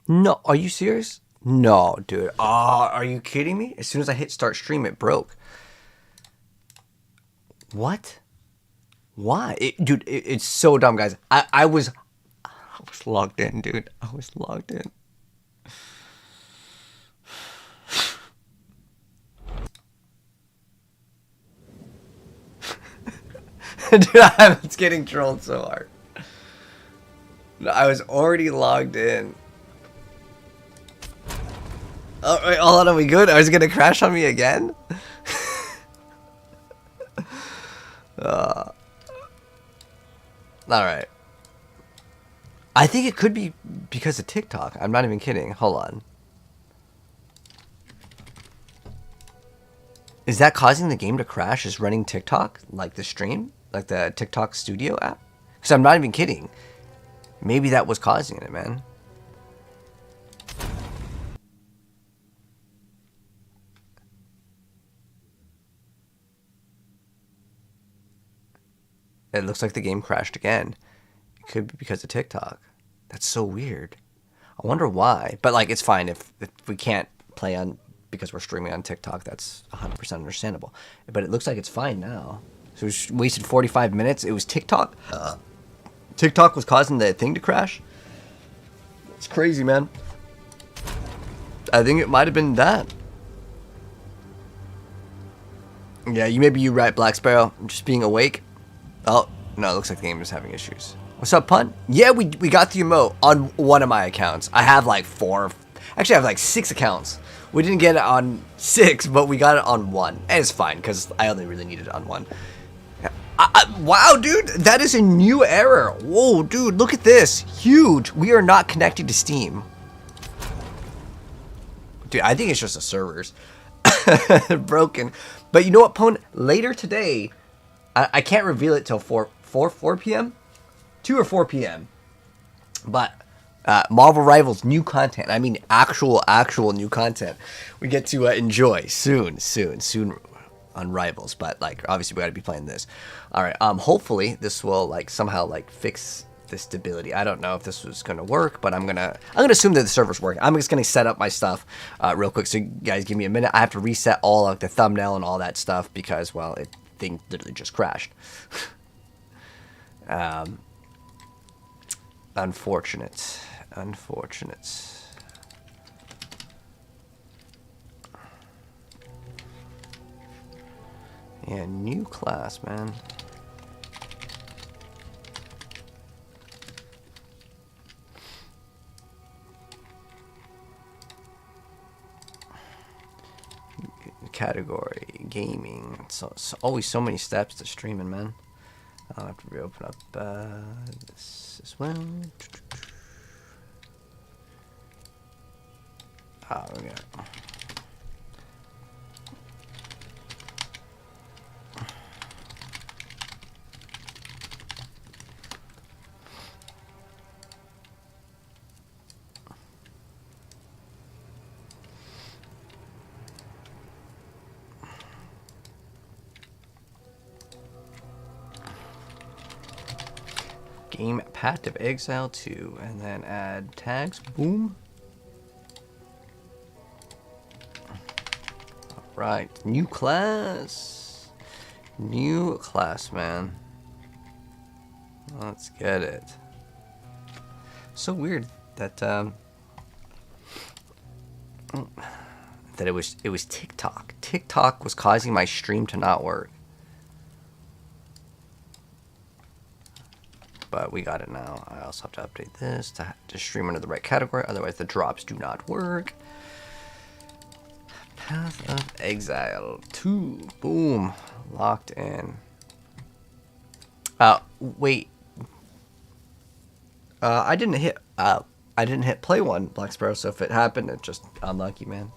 No, are you serious? No, dude. Are you kidding me? As soon as I hit start stream, it broke. What? Why? Dude, it's so dumb, guys. I was logged in, dude. I was logged in. Dude, I was getting trolled so hard. I was already logged in. Oh, wait, hold on, are we good? I was gonna crash on me again? Alright. I think it could be because of TikTok. I'm not even kidding. Hold on. Is that causing the game to crash? Is running TikTok? Like the stream? Like the TikTok studio app? Because I'm not even kidding. Maybe that was causing it, man. It looks like the game crashed again. It could be because of TikTok. That's so weird. I wonder why. But, like, it's fine if we can't play on because we're streaming on TikTok. That's 100% understandable. But it looks like it's fine now. So we wasted 45 minutes. It was TikTok. TikTok was causing the thing to crash. It's crazy, man. I think it might have been that. Yeah, maybe you're right, Black Sparrow. I'm just being awake. Oh, no, it looks like the game is having issues. What's up, Punt? Yeah, we got the emote on one of my accounts. I have like 4. Actually, I have like 6 accounts. We didn't get it on 6, but we got it on 1. And it's fine, because I only really needed it on 1. Wow, dude, that is a new error. Whoa, dude, look at this. Huge. We are not connected to Steam. Dude, I think it's just the servers. Broken. But you know what, Pwn? Later today, I can't reveal it till 4 p.m.? 2 or 4 p.m. But Marvel Rivals new content. I mean actual new content. We get to enjoy soon on Rivals. But like obviously we got to be playing this. All right. Hopefully this will like somehow like fix the stability. I don't know if this was gonna work, but I'm gonna assume that the server's working. I'm just gonna set up my stuff real quick. So you guys give me a minute. I have to reset all of the thumbnail and all that stuff because well thing literally just crashed. Unfortunate. Yeah, new class, man. Category gaming. So it's always so many steps to streaming, man. I'll have to reopen up this as well. Oh, we got. Game path of Exile 2 and then add tags. Boom. Alright, new class. New class, man. Let's get it. So weird that that it was TikTok. TikTok was causing my stream to not work. But we got it now. I also have to update this to stream under the right category, otherwise the drops do not work. Path of Exile 2. Boom. Locked in. Wait. I didn't hit play one, Black Sparrow, so if it happened, it's just unlucky, man.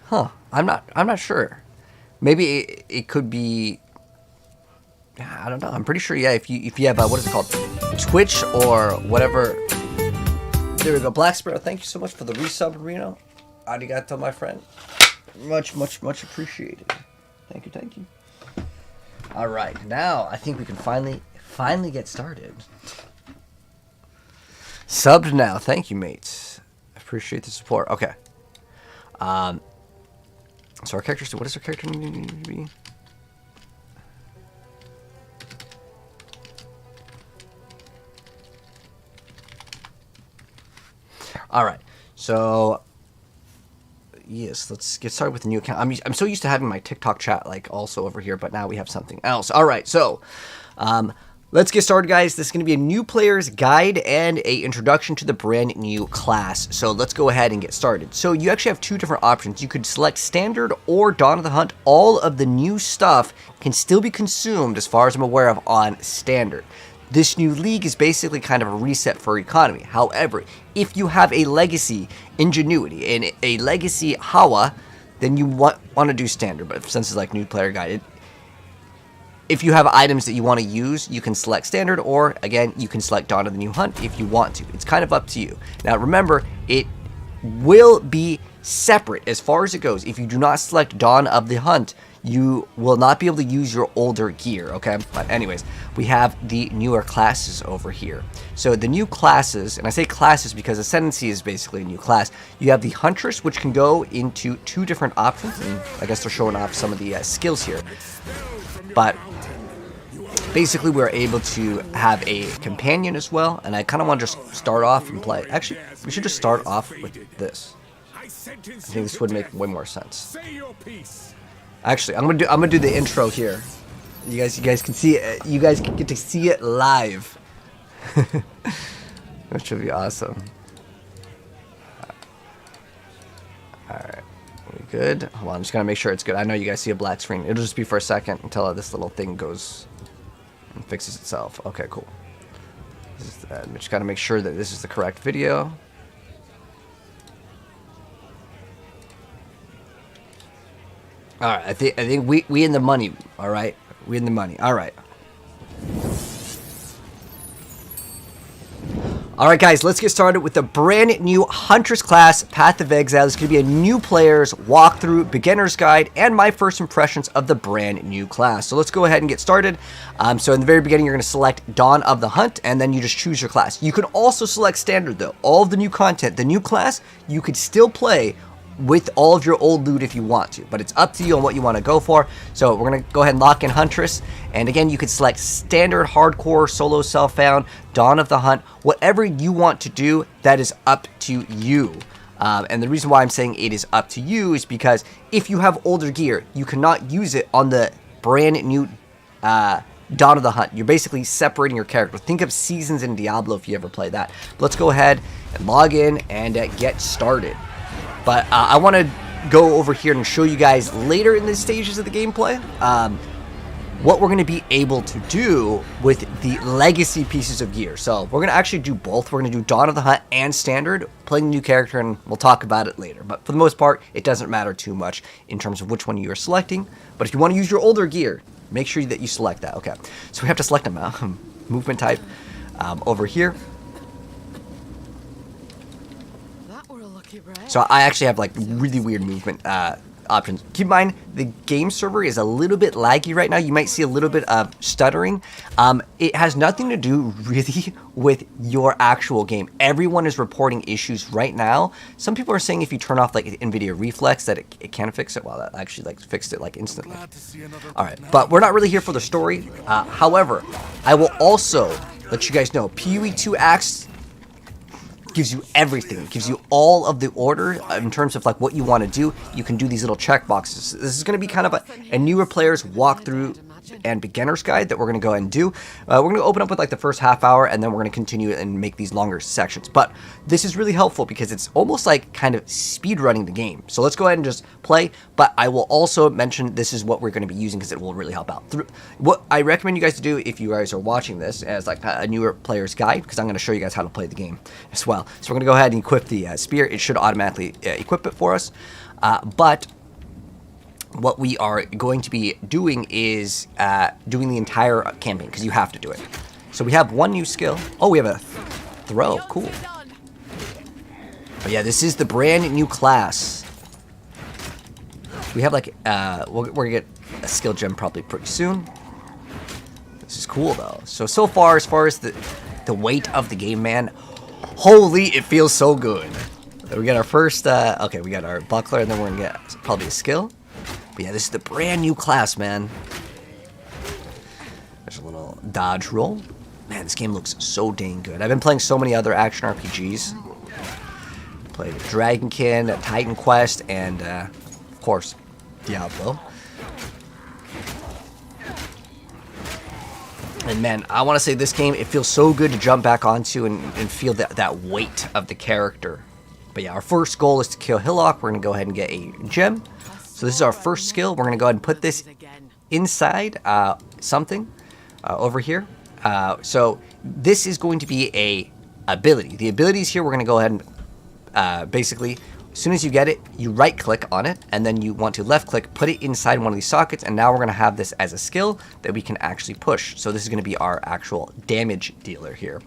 Huh. I'm not sure. Maybe it could be. I don't know. I'm pretty sure. Yeah. If you have what is it called, Twitch or whatever. There we go. Black Sparrow. Thank you so much for the resub, Reno. Arigato, my friend. Much appreciated. Thank you. All right. Now I think we can finally finally get started. Subbed now. Thank you, mates. I appreciate the support. Okay. So our characters, what does our character need to be? Alright. So yes, let's get started with the new account. I'm so used to having my TikTok chat like also over here, but now we have something else. All right, so let's get started, guys. This is going to be a new player's guide and a introduction to the brand new class. So let's go ahead and get started. So you actually have two different options. You could select Standard or Dawn of the Hunt. All of the new stuff can still be consumed, as far as I'm aware of, on Standard. This new league is basically kind of a reset for economy. However, if you have a legacy Ingenuity and a legacy Hawa, then you want to do Standard. But since it's like new player guide, if you have items that you want to use, you can select Standard, or again, you can select Dawn of the New Hunt if you want to. It's kind of up to you. Now remember, it will be separate as far as it goes. If you do not select Dawn of the Hunt, you will not be able to use your older gear, okay? But anyways, we have the newer classes over here. So the new classes, and I say classes because Ascendancy is basically a new class. You have the Huntress, which can go into two different options, and I guess they're showing off some of the skills here. But basically, we're able to have a companion as well, and I kind of want to just start off and play. Actually, we should just start off with this. I think this would make way more sense. Actually, I'm gonna do the intro here. You guys can see it. You guys can get to see it live, which should be awesome. All right, we good? Hold on, I'm just gonna make sure it's good. I know you guys see a black screen. It'll just be for a second until this little thing goes and fixes itself. Okay, cool. We just gotta make sure that this is the correct video. All right, I think we in the money. All right, we in the money. All right. All right, guys, let's get started with the brand new Huntress class, Path of Exile. This is going to be a new player's walkthrough, beginner's guide, and my first impressions of the brand new class. So let's go ahead and get started. So in the very beginning, you're going to select Dawn of the Hunt, and then you just choose your class. You can also select Standard, though. All of the new content, the new class, you could still play with all of your old loot if you want to, but it's up to you on what you want to go for. So we're going to go ahead and lock in Huntress, and again, you could select Standard, Hardcore, Solo, Self-Found, Dawn of the Hunt, whatever you want to do, that is up to you. And the reason why I'm saying it is up to you is because if you have older gear, you cannot use it on the brand new Dawn of the Hunt. You're basically separating your character. Think of Seasons in Diablo if you ever play that. But let's go ahead and log in and get started. But I want to go over here and show you guys later in the stages of the gameplay what we're going to be able to do with the legacy pieces of gear. So we're going to actually do both. We're going to do Dawn of the Hunt and Standard, playing the new character, and we'll talk about it later. But for the most part, it doesn't matter too much in terms of which one you are selecting. But if you want to use your older gear, make sure that you select that. Okay, so we have to select a movement type over here. So I actually have like really weird movement options. Keep in mind, the game server is a little bit laggy right now. You might see a little bit of stuttering. It has nothing to do really with your actual game. Everyone is reporting issues right now. Some people are saying if you turn off like NVIDIA Reflex that it can fix it. Well, that actually like fixed it like instantly. All right, but we're not really here for the story. However, I will also let you guys know PoE 2 Acts gives you everything. It gives you all of the order in terms of like what you want to do. You can do these little check boxes. This is going to be kind of a newer player's walkthrough and beginner's guide that we're going to go ahead and do. We're going to open up with like the first half hour, and then we're going to continue and make these longer sections. But this is really helpful because it's almost like kind of speed running the game. So let's go ahead and just play. But I will also mention this is what we're going to be using because it will really help out. What I recommend you guys to do if you guys are watching this as like a newer player's guide, because I'm going to show you guys how to play the game as well. So we're going to go ahead and equip the spear. It should automatically equip it for us. But what we are going to be doing is doing the entire campaign, because you have to do it. So we have one new skill. Oh, we have a throw. Cool. But yeah, this is the brand new class. We have like, we're going to get a skill gem probably pretty soon. This is cool though. So far as the weight of the game, man, holy, it feels so good. We got our first, okay, we got our buckler, and then we're gonna get probably a skill. But yeah, this is the brand new class, man. There's a little dodge roll. Man, this game looks so dang good. I've been playing so many other action RPGs. Played Dragonkin, Titan Quest, and of course, Diablo. And man, I want to say this game, it feels so good to jump back onto and feel that weight of the character. But yeah, our first goal is to kill Hillock. We're going to go ahead and get a gem. So this is our first skill. We're going to go ahead and put this inside something over here. So this is going to be a ability. The abilities here, we're going to go ahead and basically, as soon as you get it, you right click on it, and then you want to left click, put it inside one of these sockets, and now we're going to have this as a skill that we can actually push. So this is going to be our actual damage dealer here,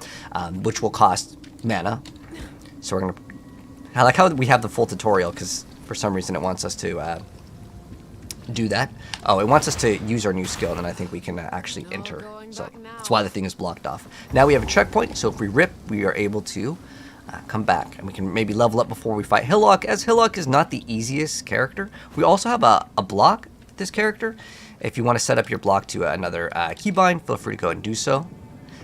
which will cost mana. So we're going to, I like how we have the full tutorial, because for some reason it wants us to do that. Oh, it wants us to use our new skill, and I think we can actually enter. So that's why the thing is blocked off. Now we have a checkpoint, so if we rip, we are able to come back, and we can maybe level up before we fight Hillock, as Hillock is not the easiest character. We also have a block with this character. If you want to set up your block to another keybind, feel free to go and do so.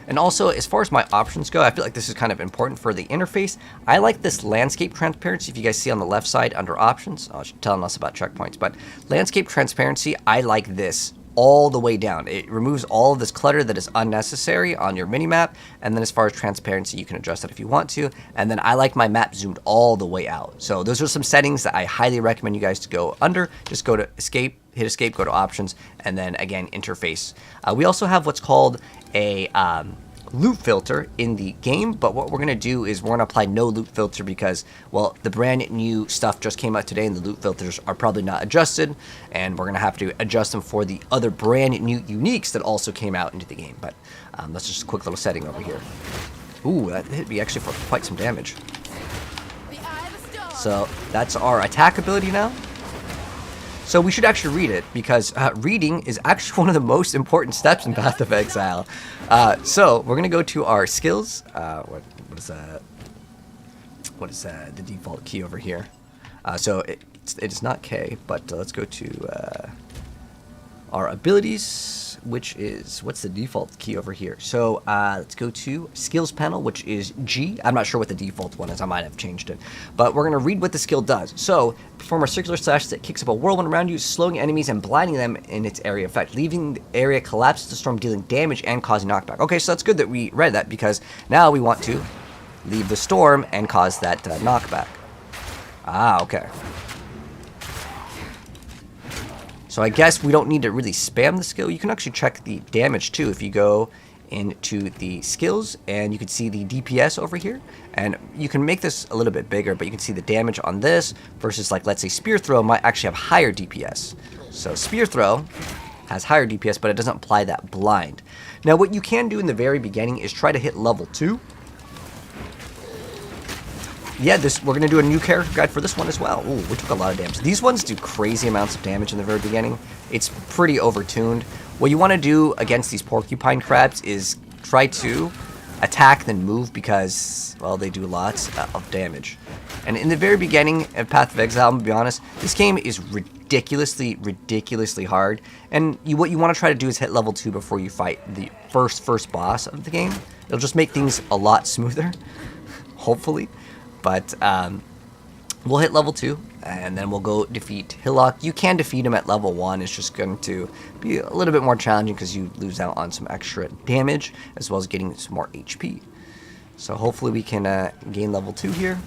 And also, as far as my options go, I feel like this is kind of important for the interface. I like this landscape transparency. If you guys see on the left side under options, oh, it's telling us about checkpoints, but landscape transparency, I like this all the way down. It removes all of this clutter that is unnecessary on your minimap, and then as far as transparency, you can adjust it if you want to, and then I like my map zoomed all the way out. So those are some settings that I highly recommend you guys to go under. Just go to escape, hit escape, go to options, and then again, interface. We also have what's called a loot filter in the game, but what we're going to do is we're going to apply no loot filter because, well, the brand new stuff just came out today and the loot filters are probably not adjusted, and we're going to have to adjust them for the other brand new uniques that also came out into the game. But that's just a quick little setting over here. Ooh, that hit me actually for quite some damage. So that's our attack ability now. So we should actually read it, because reading is actually one of the most important steps in Path of Exile. So we're going to go to our skills. What is the default key over here? So it is not K, but let's go to our abilities, which is, what's the default key over here? So let's go to skills panel, which is G. I'm not sure what the default one is. I might have changed it. But we're going to read what the skill does. So perform a circular slash that kicks up a whirlwind around you, slowing enemies and blinding them in its area effect, leaving the area collapsed to storm, dealing damage and causing knockback. Okay, so that's good that we read that, because now we want to leave the storm and cause that knockback. Ah, okay. So I guess we don't need to really spam the skill. You can actually check the damage too if you go into the skills, and you can see the DPS over here, and you can make this a little bit bigger, but you can see the damage on this versus, like, let's say spear throw might actually have higher DPS. So spear throw has higher DPS, but it doesn't apply that blind. Now what you can do in the very beginning is try to hit level 2. Yeah, we're going to do a new character guide for this one as well. Ooh, we took a lot of damage. These ones do crazy amounts of damage in the very beginning. It's pretty overtuned. What you want to do against these porcupine crabs is try to attack, then move, because, well, they do lots of damage. And in the very beginning of Path of Exile, I'm going to be honest, this game is ridiculously hard. And what you want to try to do is hit level 2 before you fight the first boss of the game. It'll just make things a lot smoother, hopefully. But we'll hit level 2, and then we'll go defeat Hillock. You can defeat him at level 1. It's just going to be a little bit more challenging because you lose out on some extra damage, as well as getting some more HP. So hopefully we can gain level 2 here.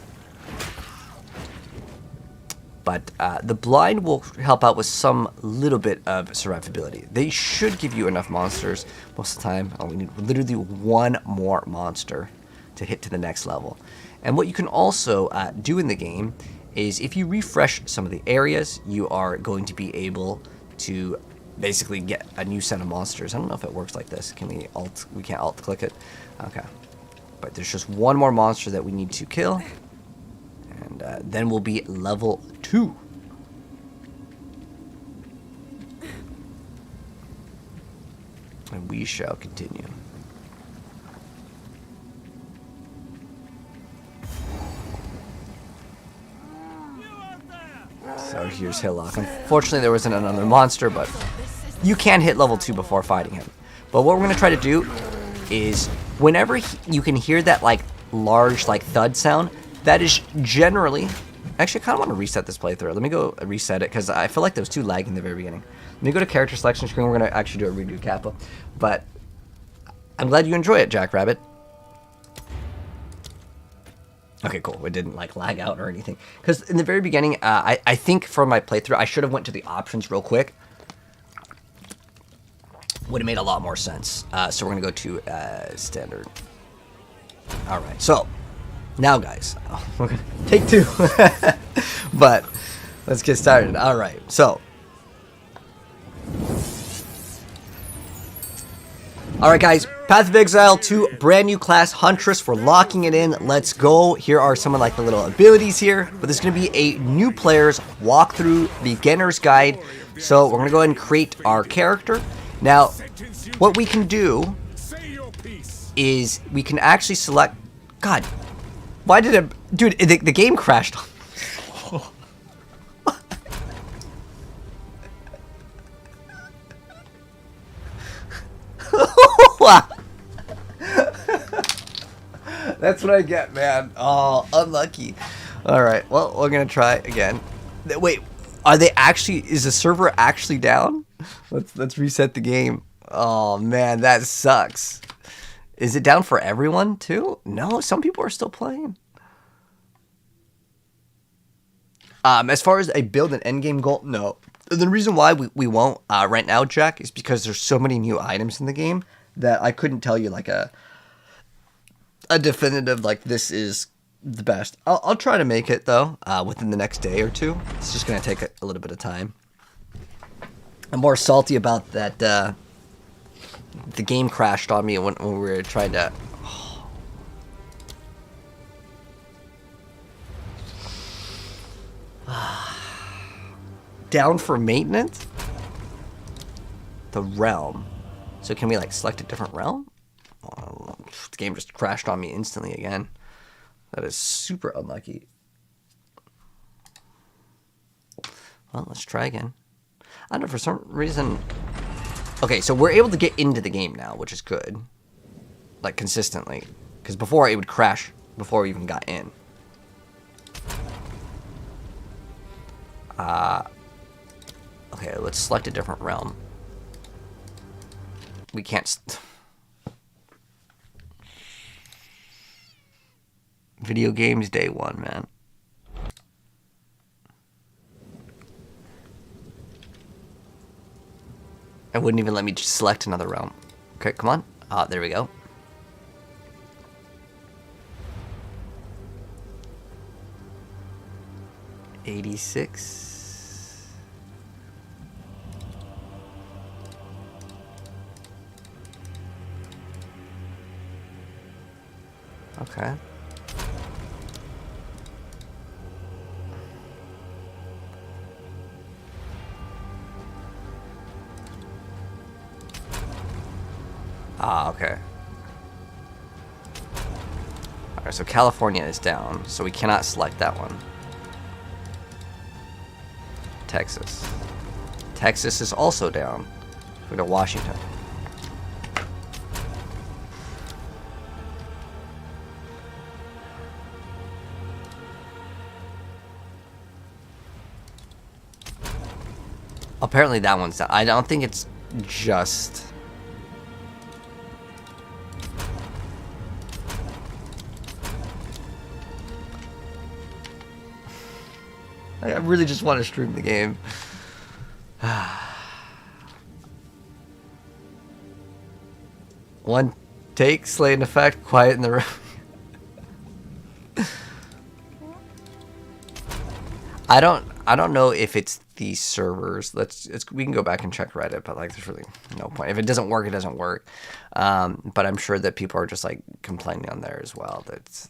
But the blind will help out with some little bit of survivability. They should give you enough monsters most of the time. Oh, we need literally one more monster to hit to the next level. And what you can also do in the game is, if you refresh some of the areas, you are going to be able to basically get a new set of monsters. I don't know if it works like this. We can't alt click it. Okay. But there's just one more monster that we need to kill. And then we'll be level 2. we shall continue. So here's Hillock. Unfortunately, there wasn't another monster, but you can hit level 2 before fighting him. But what we're going to try to do is whenever you can hear that like large like thud sound, that is generally... Actually, I kind of want to reset this playthrough. Let me go reset it because I feel like there was too lag in the very beginning. Let me go to character selection screen. We're going to actually do a redo kappa. But I'm glad you enjoy it, Jackrabbit. Okay, cool. It didn't like lag out or anything. Because in the very beginning, I think for my playthrough, I should have went to the options real quick. Would have made a lot more sense. So we're going to go to standard. All right. So now, guys, we're going to take 2. But let's get started. All right. So. Alright guys, Path of Exile 2, brand new class, Huntress. We're locking it in. Let's go. Here are some of like the little abilities here. But this is going to be a new player's walkthrough, beginner's guide. So we're going to go ahead and create our character. Now, what we can do is we can actually select... God, why did it... Dude, the game crashed. That's what I get, man. Oh, unlucky. Alright, well, we're gonna try again. Wait, are they actually... Is the server actually down? Let's reset the game. Oh, man, that sucks. Is it down for everyone, too? No, some people are still playing. As far as a build and endgame goal, no. The reason why we won't right now, Jack, is because there's so many new items in the game that I couldn't tell you like a definitive like this is the best. I'll try to make it though within the next day or 2. It's just gonna take a little bit of time. I'm more salty about that. The game crashed on me when we were trying to. Down for maintenance. The realm. So can we like select a different realm? Oh, the game just crashed on me instantly again. That is super unlucky. Well, let's try again. I don't know, for some reason... Okay, so we're able to get into the game now, which is good. Like, consistently. Because before, it would crash before we even got in. Okay, let's select a different realm. We can't... Video games day 1, man. It wouldn't even let me just select another realm. Okay, come on. Ah, there we go. $86. Okay. Ah, okay. Alright, so California is down, so we cannot select that one. Texas. Texas is also down. We go to Washington. Apparently that one's down. I don't think it's just... I really just want to stream the game. One take, slay in effect, quiet in the room. I don't know if it's the servers. We can go back and check Reddit, but like there's really no point. If it doesn't work, it doesn't work. But I'm sure that people are just like complaining on there as well. That's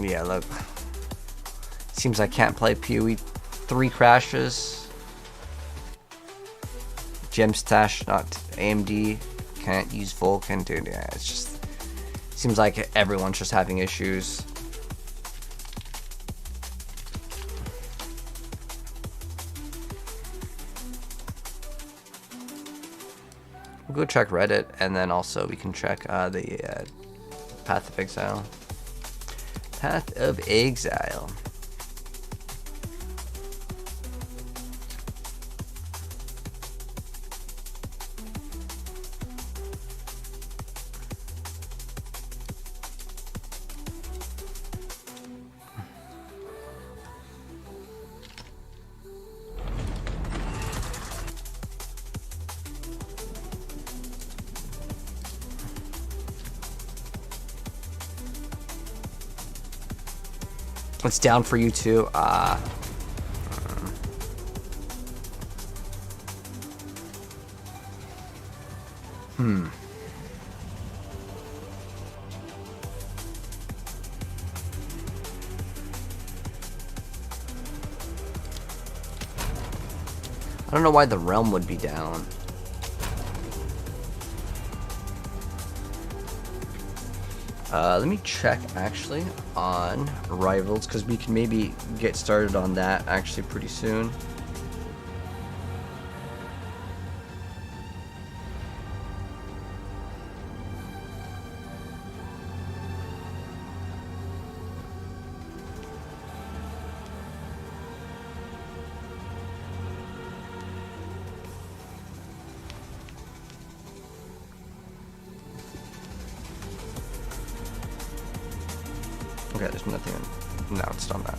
Yeah, look. Seems I can't play PoE. 3 crashes. Gem stash, not AMD. Can't use Vulcan, dude. Yeah, it's just... Seems like everyone's just having issues. We'll go check Reddit, and then also we can check the Path of Exile. Path of Exile. It's down for you too. I don't know why the realm would be down. Let me check actually on Rivals, because we can maybe get started on that actually pretty soon. Okay, there's nothing announced on that.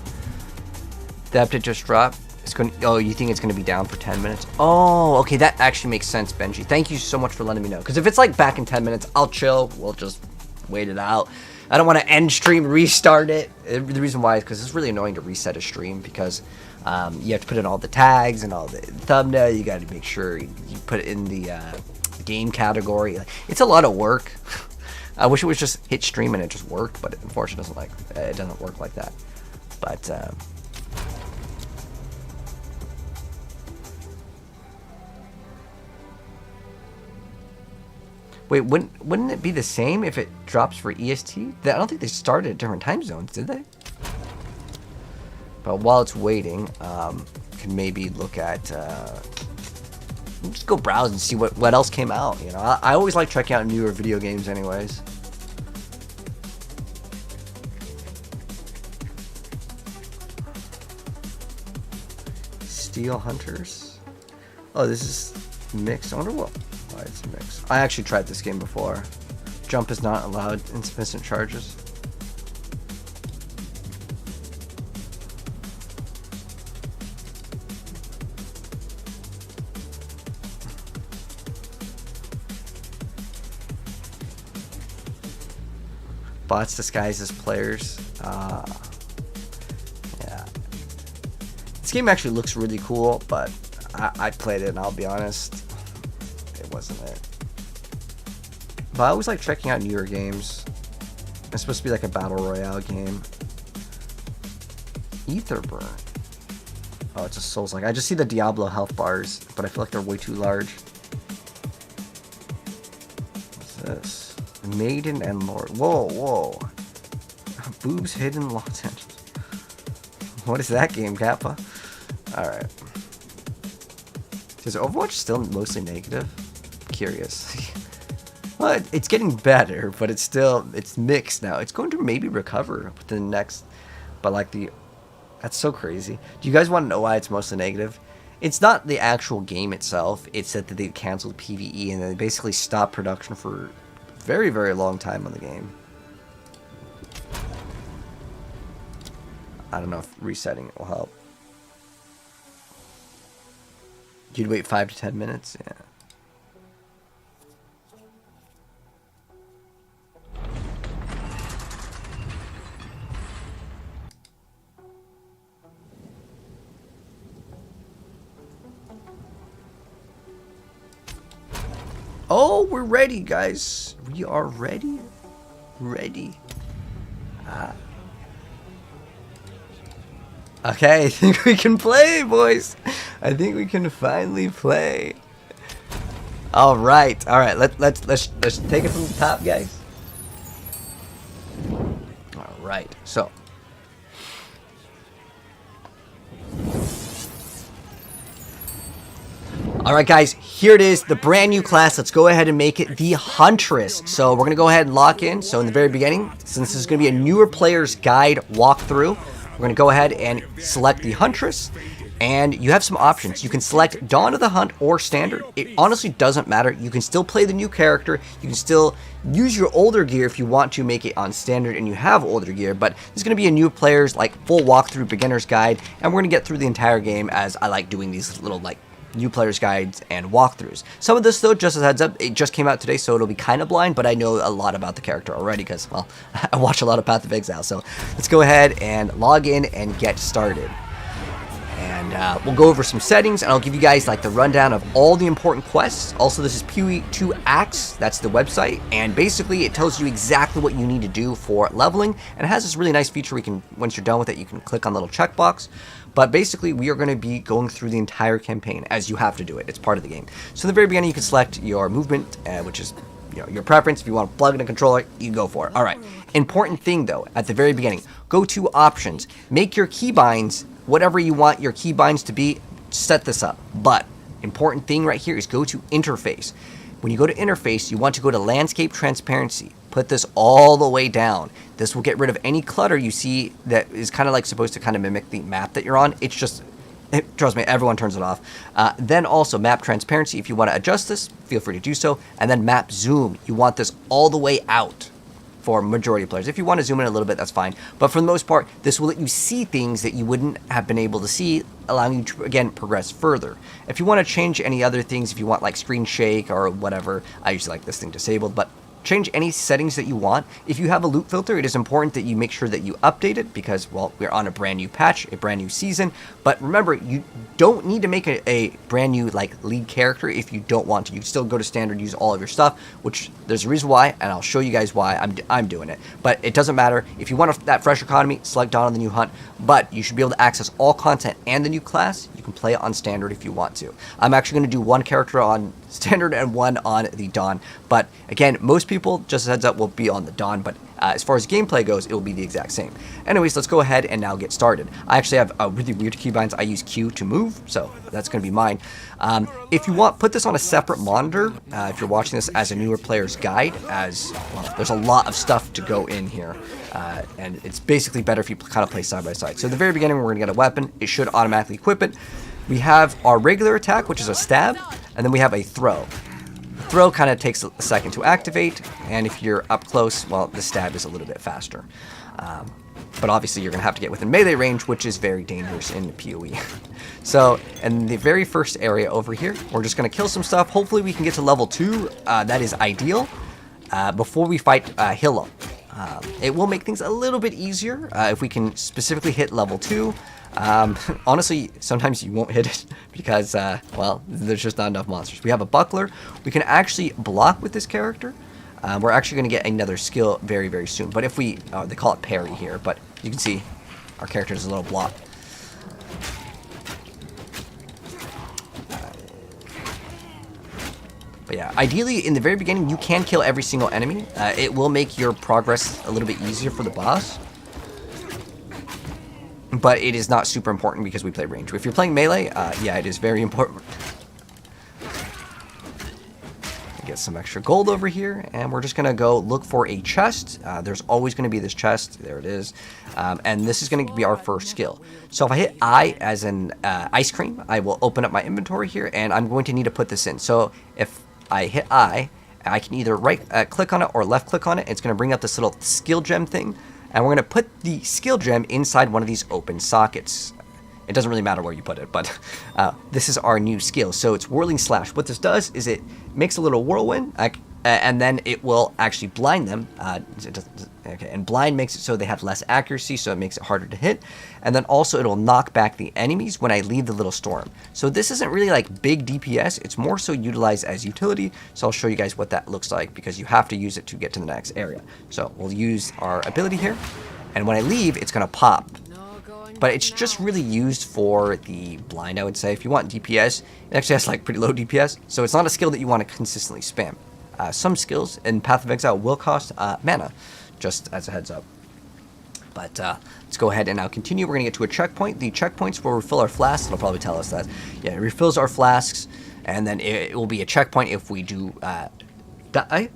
The update just dropped. It's going. Oh, you think it's going to be down for 10 minutes? Oh, okay, that actually makes sense, Benji. Thank you so much for letting me know. Because if it's like back in 10 minutes, I'll chill. We'll just wait it out. I don't want to end stream, restart it. The reason why is because it's really annoying to reset a stream because you have to put in all the tags and all the thumbnail. You got to make sure you put it in the game category. It's a lot of work. I wish it was just hit stream and it just worked, but unfortunately it doesn't work like that. But wait, wouldn't it be the same if it drops for EST? I don't think they started at different time zones, did they? But while it's waiting, can maybe look at just go browse and see what else came out. You know, I always like checking out newer video games, anyways. Steel Hunters. Oh, this is mixed. I wonder why it's mixed. I actually tried this game before. Jump is not allowed. Insufficient charges. Bots disguised as players. Yeah. This game actually looks really cool, but I played it and I'll be honest, it wasn't it. But I always like checking out newer games. It's supposed to be like a battle royale game. Etherburn. Oh, it's a Souls-like. I just see the Diablo health bars, but I feel like they're way too large. What's this? Maiden and Lord. Whoa, whoa. Boobs hidden Los Angeles. What is that game, Kappa? Alright. Is Overwatch still mostly negative? Curious. Well, it's getting better, but it's mixed now. It's going to maybe recover within the next, but like that's so crazy. Do you guys want to know why it's mostly negative? It's not the actual game itself. It's that they canceled PvE and they basically stopped production for a very, very long time on the game. I don't know if resetting it will help. You'd wait 5 to 10 minutes? Yeah. Oh, we're ready, guys. We are ready. Ready. Okay, I think we can play, boys. I think we can finally play. All right. Let's take it from the top, guys. All right. So. Alright guys, here it is, the brand new class. Let's go ahead and make it the Huntress. So we're going to go ahead and lock in. So in the very beginning, since this is going to be a newer player's guide walkthrough, we're going to go ahead and select the Huntress. And you have some options. You can select Dawn of the Hunt or Standard. It honestly doesn't matter. You can still play the new character. You can still use your older gear if you want to make it on Standard and you have older gear. But it's going to be a new player's like full walkthrough beginner's guide. And we're going to get through the entire game, as I like doing these little like new players guides and walkthroughs. Some of this though, just as a heads up, it just came out today, so it'll be kind of blind, but I know a lot about the character already because, well, I watch a lot of Path of Exile. So let's go ahead and log in and get started. And we'll go over some settings, and I'll give you guys like the rundown of all the important quests. Also, this is PoE 2 Acts, that's the website, and basically it tells you exactly what you need to do for leveling, and it has this really nice feature we can, once you're done with it, you can click on the little checkbox. But basically, we are going to be going through the entire campaign, as you have to do it. It's part of the game. So in the very beginning, you can select your movement, which is your preference. If you want to plug in a controller, you go for it. All right. Important thing, though, at the very beginning, go to Options. Make your keybinds whatever you want your keybinds to be. Set this up. But important thing right here is go to Interface. When you go to Interface, you want to go to Landscape Transparency. Put this all the way down. This will get rid of any clutter you see that is kind of like supposed to kind of mimic the map that you're on. It's just, trust me, everyone turns it off. Then also Map Transparency. If you want to adjust this, feel free to do so. And then Map Zoom. You want this all the way out for majority of players. If you want to zoom in a little bit, that's fine. But for the most part, this will let you see things that you wouldn't have been able to see, allowing you to, again, progress further. If you want to change any other things, if you want like screen shake or whatever, I usually like this thing disabled, but change any settings that you want. If you have a loot filter, it is important that you make sure that you update it because, well, we're on a brand new patch, a brand new season. But remember, you don't need to make a brand new like lead character if you don't want to. You can still go to Standard, use all of your stuff, which there's a reason why, and I'll show you guys why I'm doing it. But it doesn't matter. If you want that fresh economy, select Dawn of the New Hunt, but you should be able to access all content and the new class. You can play it on Standard if you want to. I'm actually going to do one character on Standard and one on the Dawn. But again, most people, just a heads up, will be on the Dawn, but as far as gameplay goes, it will be the exact same. Anyways, let's go ahead and now get started. I actually have really weird keybinds. I use Q to move, so that's going to be mine. If you want, put this on a separate monitor if you're watching this as a newer player's guide, as well, there's a lot of stuff to go in here. And it's basically better if you kind of play side by side. So at the very beginning, we're going to get a weapon. It should automatically equip it. We have our regular attack, which is a stab, and then we have a throw. The throw kind of takes a second to activate, and if you're up close, well, the stab is a little bit faster. But obviously, you're going to have to get within melee range, which is very dangerous in PoE. So, in the very first area over here, we're just going to kill some stuff. Hopefully, we can get to level 2. That is ideal. Before we fight Hilo. It will make things a little bit easier if we can specifically hit level 2. Honestly, sometimes you won't hit it because, well, there's just not enough monsters. We have a buckler. We can actually block with this character. We're actually going to get another skill very, very soon. But if we, they call it parry here, but you can see our character is a little block. But yeah, ideally, in the very beginning, you can kill every single enemy. It will make your progress a little bit easier for the boss. But it is not super important because we play range. If you're playing melee, yeah, it is very important. Get some extra gold over here, and we're just going to go look for a chest. There's always going to be this chest. There it is. And this is going to be our first skill. So if I hit I as in ice cream, I will open up my inventory here, and I'm going to need to put this in. So if I hit I can either right click on it or left click on it. It's going to bring up this little skill gem thing, and we're going to put the skill gem inside one of these open sockets. It doesn't really matter where you put it, but this is our new skill. So it's Whirling Slash. What this does is it makes a little whirlwind, and then it will actually blind them. Okay, and blind makes it so they have less accuracy, so it makes it harder to hit. And then also it'll knock back the enemies when I leave the little storm. So this isn't really like big DPS. It's more so utilized as utility. So I'll show you guys what that looks like because you have to use it to get to the next area. So we'll use our ability here, and when I leave, it's going to pop. but it's just really used for the blind, I would say. If you want DPS, it actually has like pretty low DPS, so it's not a skill that you want to consistently spam. Some skills in Path of Exile will cost mana, just as a heads up. But let's go ahead and now continue. We're going to get to a checkpoint. The checkpoints will refill our flasks. It'll probably tell us that. Yeah, it refills our flasks, and then it will be a checkpoint if we do die.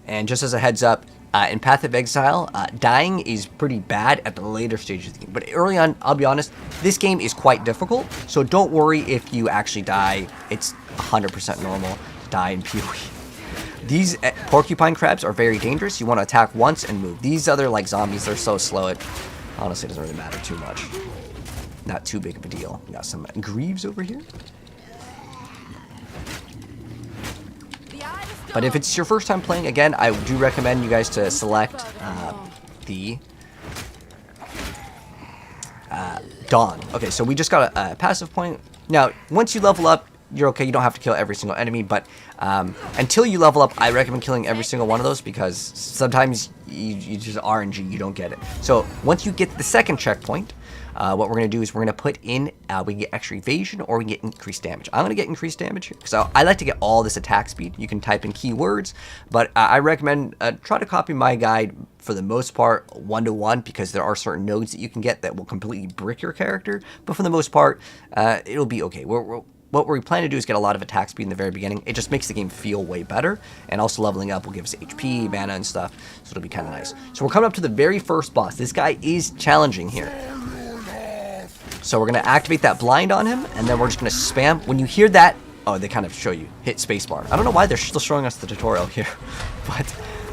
And just as a heads up, in Path of Exile, dying is pretty bad at the later stages of the game. But early on, I'll be honest, this game is quite difficult. So don't worry if you actually die. It's 100% normal to die in PoE. These porcupine crabs are very dangerous. You want to attack once and move. These other like zombies, they're so slow. It honestly doesn't really matter too much. Not too big of a deal. We got some greaves over here. But if it's your first time playing, again, I do recommend you guys to select the Dawn. Okay, so we just got a passive point. Now, once you level up, you're okay. You don't have to kill every single enemy, but until you level up, I recommend killing every single one of those because sometimes you just RNG, you don't get it. So once you get the second checkpoint, what we're going to do is we're going to put in, we can get extra evasion or we can get increased damage. I'm going to get increased damage here because I like to get all this attack speed. You can type in keywords, but I recommend try to copy my guide for the most part 1-to-1 because there are certain nodes that you can get that will completely brick your character, but for the most part, it'll be okay. What we plan to do is get a lot of attack speed in the very beginning. It just makes the game feel way better, and also leveling up will give us HP, mana, and stuff, so it'll be kind of nice. So we're coming up to the very first boss. This guy is challenging here. So we're going to activate that blind on him, and then we're just going to spam. When you hear that, oh, they kind of show you, hit spacebar. I don't know why they're still showing us the tutorial here, but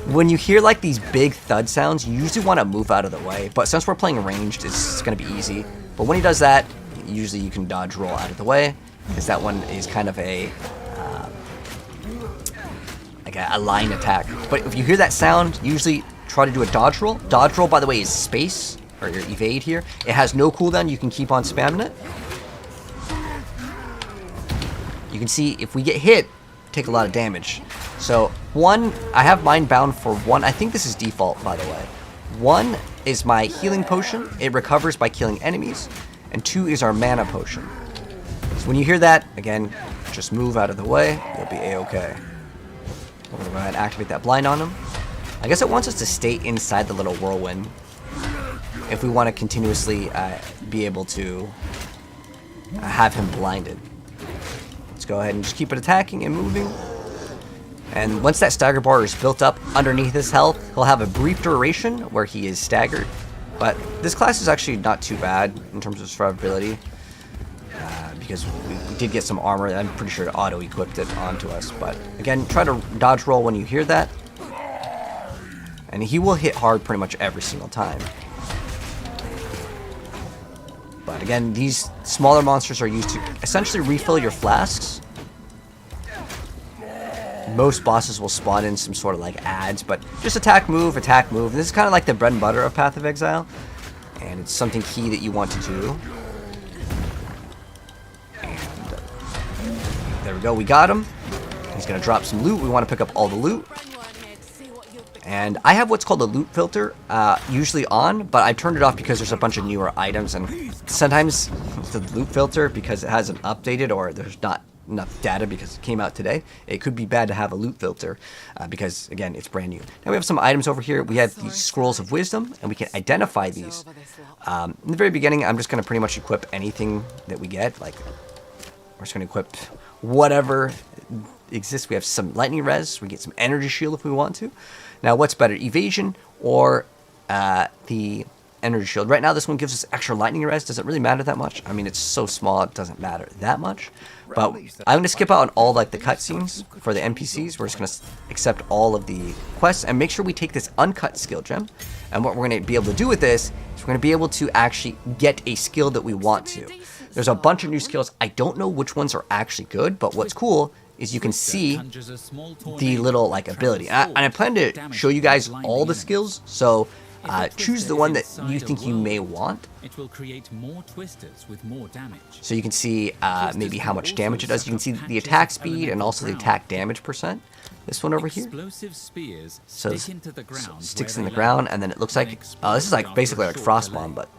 when you hear like these big thud sounds, you usually want to move out of the way, but since we're playing ranged, it's going to be easy. But when he does that, usually you can dodge roll out of the way, because that one is kind of a like a line attack. But if you hear that sound, usually try to do a dodge roll. Dodge roll, by the way, is space, or your evade here. It has no cooldown. You can keep on spamming it. You can see if we get hit, take a lot of damage. So one, I have mine bound for one. I think this is default, by the way. One is my healing potion. It recovers by killing enemies. And two is our mana potion. So when you hear that, again, just move out of the way. You'll be a-okay. We're going to go ahead and activate that blind on him. I guess it wants us to stay inside the little whirlwind if we want to continuously be able to have him blinded. Let's go ahead and just keep it attacking and moving. And once that stagger bar is built up underneath his health, he'll have a brief duration where he is staggered. But this class is actually not too bad in terms of survivability. Because we did get some armor. I'm pretty sure it auto-equipped it onto us. But again, try to dodge roll when you hear that. And he will hit hard pretty much every single time. But again, these smaller monsters are used to essentially refill your flasks. Most bosses will spawn in some sort of like ads, but just attack, move, attack, move. This is kind of like the bread and butter of Path of Exile. And it's something key that you want to do. There we go, we got him. He's going to drop some loot. We want to pick up all the loot. And I have what's called a loot filter, usually on, but I turned it off because there's a bunch of newer items. And sometimes the loot filter, because it hasn't updated or there's not enough data because it came out today, it could be bad to have a loot filter because, again, it's brand new. Now we have some items over here. We have these scrolls of wisdom, and we can identify these. In the very beginning, I'm just going to pretty much equip anything that we get. Like, we're just going to equip whatever exists. We have some lightning res. We get some energy shield if we want to. Now, what's better, evasion or the energy shield? Right now, this one gives us extra lightning res. Does it really matter that much? I mean, it's so small, it doesn't matter that much. But I'm going to skip out on all like the cutscenes for the NPCs. We're just going to accept all of the quests and make sure we take this uncut skill gem. And what we're going to be able to do with this is we're going to be able to actually get a skill that we want to. There's a bunch of new skills. I don't know which ones are actually good, but what's cool is you can see the little like ability. And I plan to show you guys all the skills, so choose the one that you think you may want. It will create more twisters with more damage. So you can see maybe how much damage it does. You can see the attack speed and also the attack damage percent. This one over here. So sticks in the ground, and then it looks like this is like basically like Frostbomb, but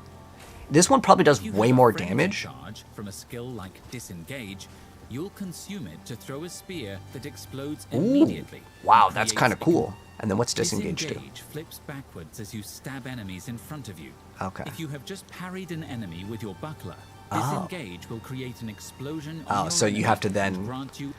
This one probably does If you way have a more frenzy damage. charge from a skill like Disengage, you'll consume it to throw a spear that explodes Ooh, immediately. wow, and that's creates kind of cool. And then what's Disengage do? Disengage flips backwards as you stab enemies in front of you. Okay. If you have just parried an enemy with your buckler, Oh. Disengage will create an explosion Oh, on your so you enemy have to and then... grant you.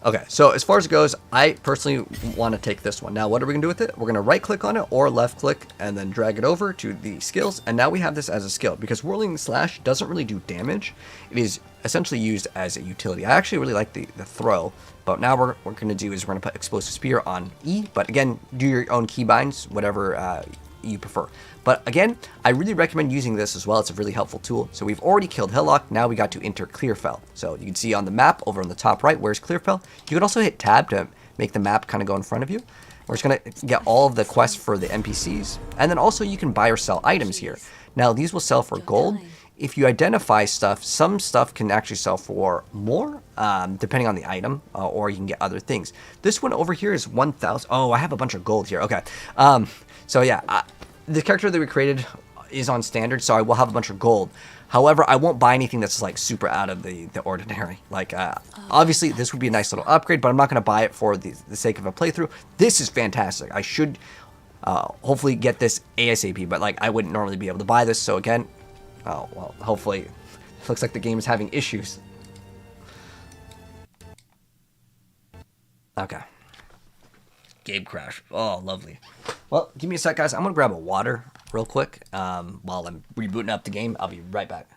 Okay, so as far as it goes, I personally want to take this one. Now, what are we going to do with it? We're going to right-click on it or left-click and then drag it over to the skills. And now we have this as a skill because Whirling Slash doesn't really do damage. It is essentially used as a utility. I actually really like the throw, but now what we're going to do is we're going to put Explosive Spear on E. But again, do your own keybinds, whatever you prefer. But again, I really recommend using this as well. It's a really helpful tool. So we've already killed Hillock. Now we got to enter Clearfell. So you can see on the map over on the top right, where's Clearfell? You can also hit tab to make the map kind of go in front of you. We're just going to get all of the quests for the NPCs. And then also you can buy or sell items here. Now these will sell for gold. If you identify stuff, some stuff can actually sell for more, depending on the item, or you can get other things. This one over here is 1,000. Oh, I have a bunch of gold here. Okay. So yeah, the character that we created is on standard, so I will have a bunch of gold. However, I won't buy anything that's like super out of the ordinary. Like, obviously, this would be a nice little upgrade, but I'm not going to buy it for the sake of a playthrough. This is fantastic. I should hopefully get this ASAP, but like I wouldn't normally be able to buy this. So again, oh well, hopefully, it looks like the game is having issues. Okay. Game crash. Oh, lovely. Well, give me a sec, guys. I'm going to grab a water real quick while I'm rebooting up the game. I'll be right back.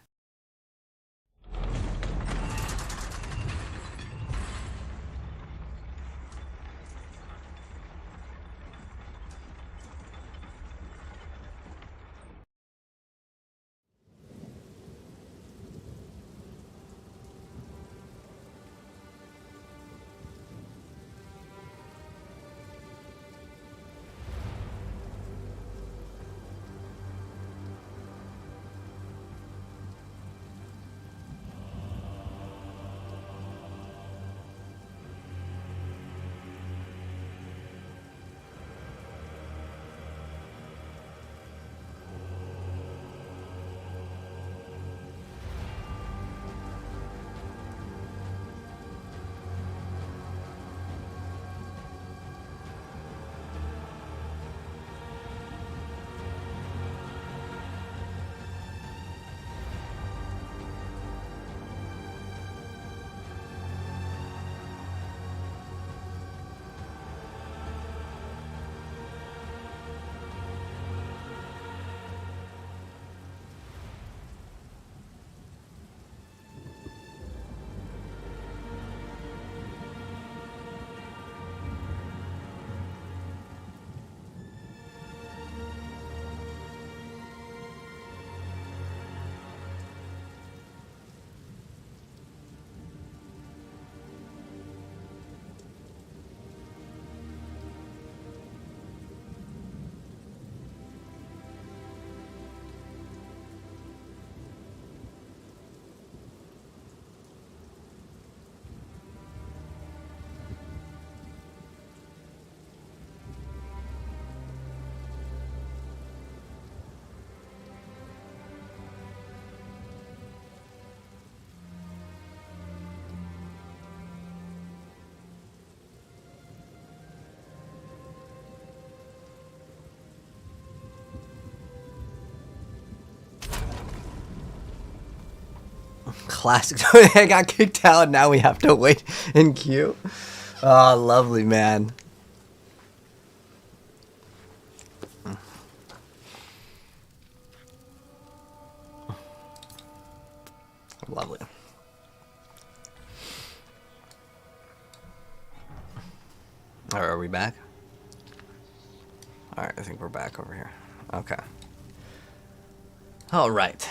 Classic. I got kicked out. Now we have to wait in queue. Oh, lovely, man. Lovely. All right, are we back? All right, I think we're back over here. Okay. All right.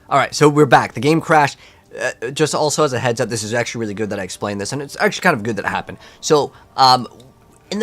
All right, so we're back. The game crashed. Just also as a heads up, this is actually really good that I explained this, and it's actually kind of good that it happened. So,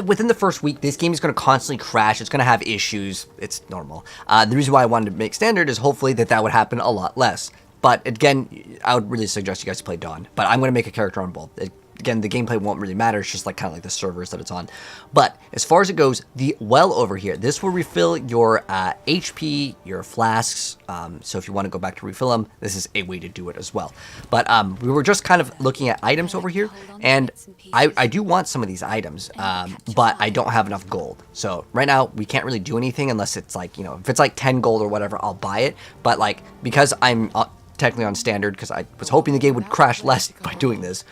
within the first week, this game is going to constantly crash. It's going to have issues. It's normal. The reason why I wanted to make standard is hopefully that would happen a lot less. But again, I would really suggest you guys play Dawn. But I'm going to make a character on both. again, the gameplay won't really matter. It's just like kind of like the servers that it's on. But as far as it goes, the well over here, this will refill your HP, your flasks. So if you want to go back to refill them, this is a way to do it as well. But we were just kind of looking at items over here, and I do want some of these items, but I don't have enough gold. So right now we can't really do anything unless it's like, you know, if it's like 10 gold or whatever, I'll buy it. But like, because I'm technically on standard, because I was hoping the game would crash less by doing this,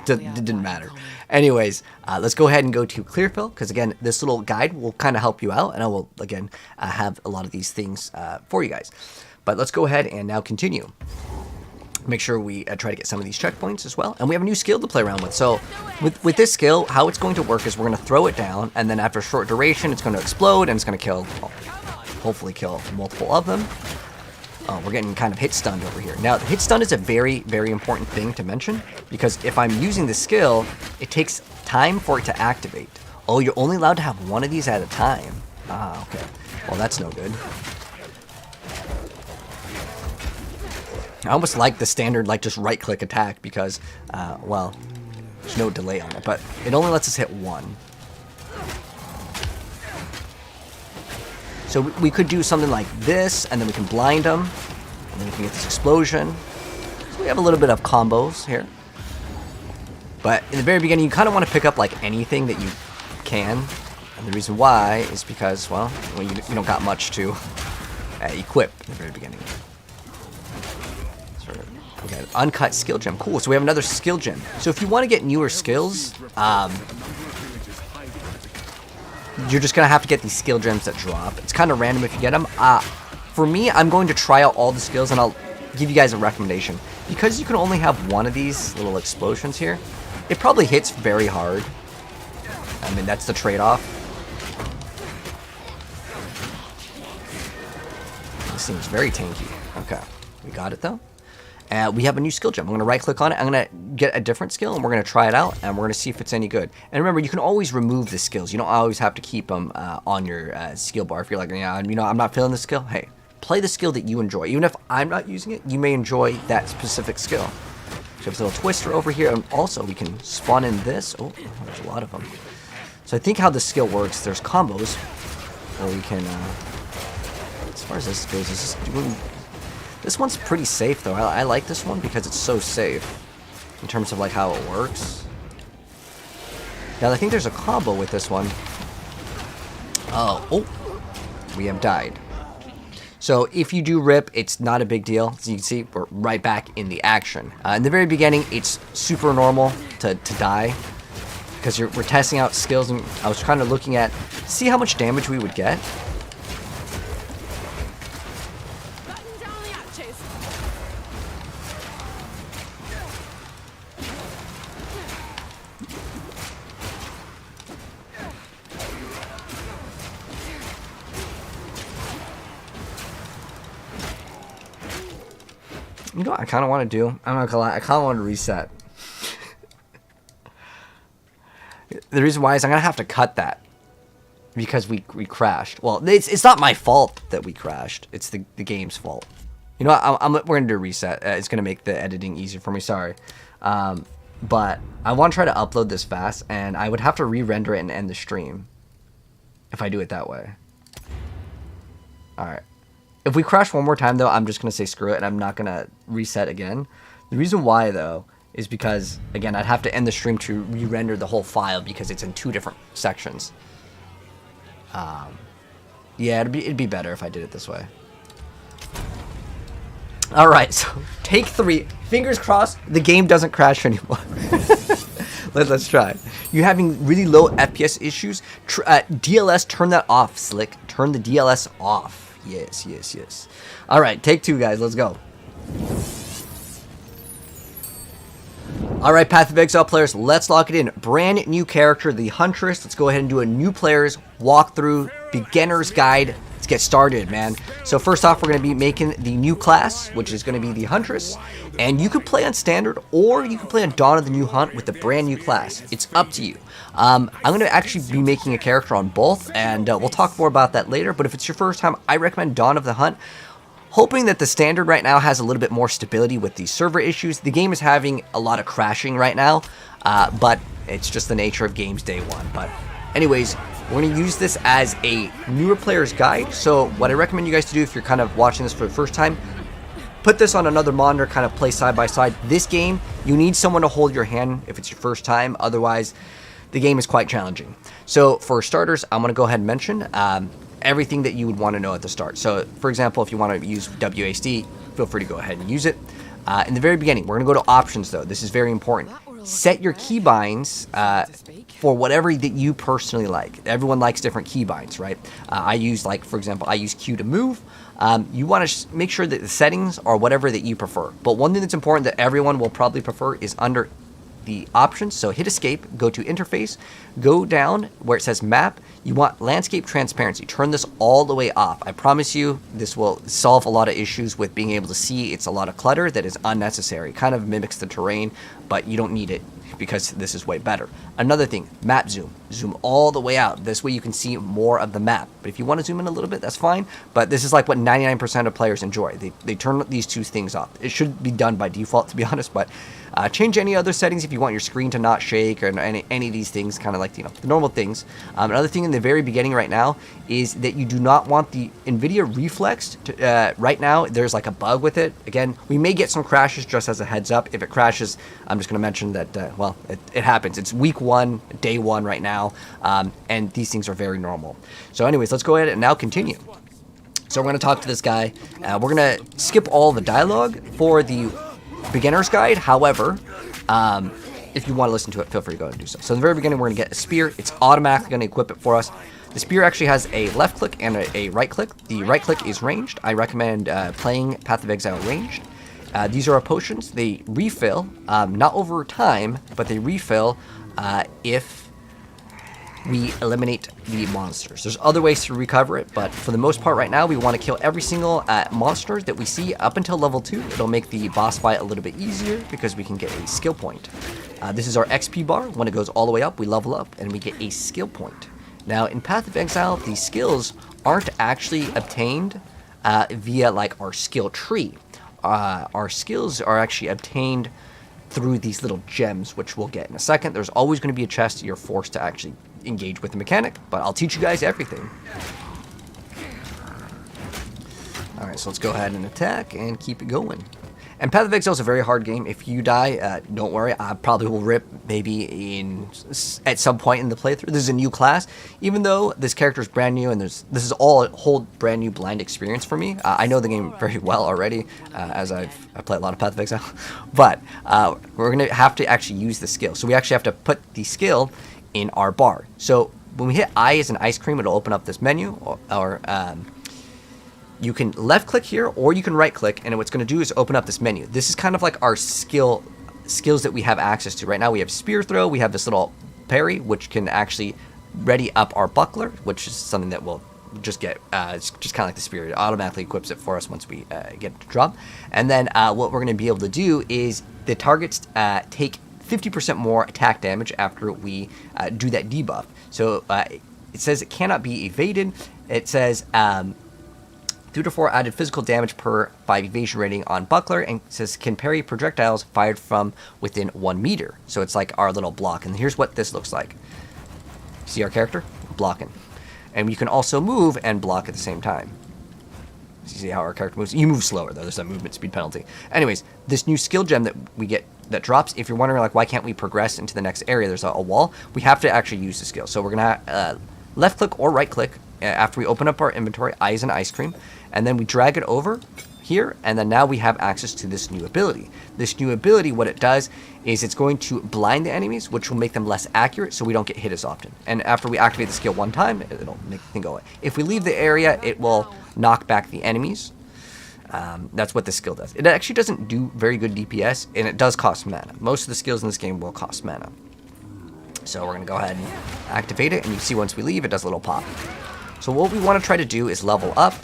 it didn't matter. Anyways, let's go ahead and go to Clearfill, because again, this little guide will kind of help you out, and I will again have a lot of these things for you guys. But let's go ahead and now continue. Make sure we try to get some of these checkpoints as well. And we have a new skill to play around with. So with this skill, how it's going to work is we're going to throw it down, and then after a short duration, it's going to explode, and it's going to kill, well, hopefully kill multiple of them. Oh, we're getting kind of hit stunned over here. Now, hit stun is a very, very important thing to mention, because if I'm using the skill, it takes time for it to activate. Oh, you're only allowed to have one of these at a time. Ah, okay. Well, that's no good. I almost like the standard, like, just right-click attack because, well, there's no delay on it, but it only lets us hit one. So we could do something like this, and then we can blind them, and then we can get this explosion. So we have a little bit of combos here. But in the very beginning, you kind of want to pick up, like, anything that you can. And the reason why is because, well, you don't got much to equip in the very beginning. Okay, uncut skill gem. Cool, so we have another skill gem. So if you want to get newer skills, you're just going to have to get these skill gems that drop. It's kind of random if you get them. For me, I'm going to try out all the skills, and I'll give you guys a recommendation. Because you can only have one of these little explosions here, it probably hits very hard. I mean, that's the trade-off. This seems very tanky. Okay, we got it, though. We have a new skill gem. I'm going to right-click on it. I'm going to get a different skill, and we're going to try it out, and we're going to see if it's any good. And remember, you can always remove the skills. You don't always have to keep them on your skill bar. If you're like, yeah, you know, I'm not feeling the skill. Hey, play the skill that you enjoy. Even if I'm not using it, you may enjoy that specific skill. So we have a little twister over here, and also we can spawn in this. Oh, there's a lot of them. So I think how the skill works, there's combos where we can, as far as this goes, is just doing. This one's pretty safe, though. I like this one because it's so safe in terms of, like, how it works. Now, I think there's a combo with this one. Oh, we have died. So, if you do rip, it's not a big deal. As you can see, we're right back in the action. In the very beginning, it's super normal to die because we're testing out skills, and I was kind of looking at, see how much damage we would get. You know what I kind of want to do? I'm not gonna lie, I kind of want to reset. The reason why is I'm gonna have to cut that because we crashed. Well, it's not my fault that we crashed. It's the game's fault. You know what? We're gonna do a reset. It's gonna make the editing easier for me. Sorry, but I want to try to upload this fast, and I would have to re-render it and end the stream if I do it that way. All right. If we crash one more time, though, I'm just going to say screw it, and I'm not going to reset again. The reason why, though, is because, again, I'd have to end the stream to re-render the whole file because it's in 2 different sections. Yeah, it'd be better if I did it this way. Alright, so take 3. Fingers crossed, the game doesn't crash anymore. Let's try. You're having really low FPS issues? DLS, turn that off, Slick. Turn the DLS off. Yes, yes, yes. Alright, take 2, guys. Let's go. Alright, Path of Exile players, let's lock it in. Brand new character, the Huntress. Let's go ahead and do a new player's walkthrough, beginner's guide. Let's get started, man. So first off, we're going to be making the new class, which is going to be the Huntress. And you could play on Standard, or you could play on Dawn of the New Hunt with the brand new class. It's up to you. I'm going to actually be making a character on both, and we'll talk more about that later. But if it's your first time, I recommend Dawn of the Hunt. hoping that the standard right now has a little bit more stability with the server issues. The game is having a lot of crashing right now, but it's just the nature of games day one. But anyways, we're going to use this as a newer player's guide. So what I recommend you guys to do if you're kind of watching this for the first time, put this on another monitor, kind of play side by side. This game, you need someone to hold your hand if it's your first time. Otherwise, the game is quite challenging. So for starters, I'm going to go ahead and mention everything that you would want to know at the start. So for example, if you want to use WASD, feel free to go ahead and use it. In the very beginning, we're going to go to options though. This is very important. Set your keybinds for whatever that you personally like. Everyone likes different keybinds, right? I use, like, for example, I use Q to move. You want to make sure that the settings are whatever that you prefer. But one thing that's important that everyone will probably prefer is under the options. So hit escape, go to interface, go down where it says map. You want landscape transparency. Turn this all the way off. I promise you this will solve a lot of issues with being able to see. It's a lot of clutter that is unnecessary. Kind of mimics the terrain, but you don't need it because this is way better. Another thing, map zoom. Zoom all the way out. This way you can see more of the map. But if you want to zoom in a little bit, that's fine. But this is like what 99% of players enjoy. They turn these two things off. It should be done by default, to be honest, but change any other settings if you want your screen to not shake or any of these things, kind of like, you know, the normal things. Another thing in the very beginning right now is that you do not want the NVIDIA Reflex to, right now, there's like a bug with it. Again, we may get some crashes just as a heads up. If it crashes, I'm just going to mention that, well, it happens. It's week one, day one right now, and these things are very normal. So anyways, let's go ahead and now continue. So we're going to talk to this guy. We're going to skip all the dialogue for the beginner's guide. However, if you want to listen to it, feel free to go and do so. So in the very beginning, we're going to get a spear. It's automatically going to equip it for us. The spear actually has a left click and a right click. The right click is ranged. I recommend playing Path of Exile ranged. These are our potions. They refill, not over time, but they refill if we eliminate the monsters. There's other ways to recover it, but for the most part right now, we want to kill every single monster that we see up until level 2. It'll make the boss fight a little bit easier because we can get a skill point. This is our XP bar. When it goes all the way up, we level up and we get a skill point. Now, in Path of Exile, these skills aren't actually obtained via like our skill tree. Our skills are actually obtained through these little gems, which we'll get in a second. There's always going to be a chest you're forced to actually engage with the mechanic, but I'll teach you guys everything. Alright, so let's go ahead and attack and keep it going. And Path of Exile is a very hard game. If you die, don't worry. I probably will rip maybe at some point in the playthrough. This is a new class. Even though this character is brand new and this is all a whole brand new blind experience for me. I know the game very well already, as I play a lot of Path of Exile. But we're going to have to actually use the skill. So we actually have to put the skill in our bar. So when we hit I as an ice cream, it'll open up this menu, or you can left click here or you can right click, and what's going to do is open up this menu. This is kind of like our skills that we have access to. Right now we have spear throw, we have this little parry, which can actually ready up our buckler, which is something that we'll just get, it's just kind of like the spear. It automatically equips it for us once we get it to drop. And then what we're going to be able to do is the targets take 50% more attack damage after we do that debuff. So it says it cannot be evaded. It says 3 to 4 added physical damage per 5 evasion rating on buckler, and it says can parry projectiles fired from within 1 meter. So it's like our little block, and here's what this looks like. See our character? Blocking. And you can also move and block at the same time. See how our character moves? You move slower though, there's that movement speed penalty. Anyways, this new skill gem that we get that drops, if you're wondering like why can't we progress into the next area, there's a wall, we have to actually use the skill. So we're gonna left click or right click after we open up our inventory, I as an ice cream, and then we drag it over here, and then now we have access to this new ability. This new ability, what it does is it's going to blind the enemies, which will make them less accurate so we don't get hit as often. And after we activate the skill one time, it'll make the thing go away. If we leave the area, it will knock back the enemies. That's what this skill does. It actually doesn't do very good DPS, and it does cost mana. Most of the skills in this game will cost mana. So we're going to go ahead and activate it, and you see once we leave, it does a little pop. So what we want to try to do is level up.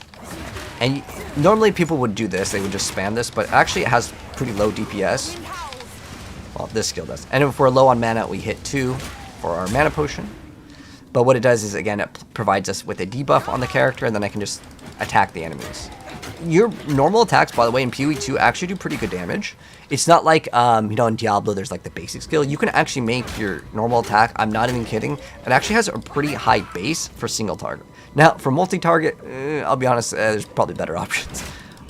And normally people would do this, they would just spam this, but actually it has pretty low DPS. Well, this skill does. And if we're low on mana, we hit 2 for our mana potion. But what it does is, again, it provides us with a debuff on the character, and then I can just attack the enemies. Your normal attacks, by the way, in PoE 2 actually do pretty good damage. It's not like, you know, in Diablo, there's like the basic skill. You can actually make your normal attack, I'm not even kidding, it actually has a pretty high base for single target. Now, for multi-target, I'll be honest, there's probably better options.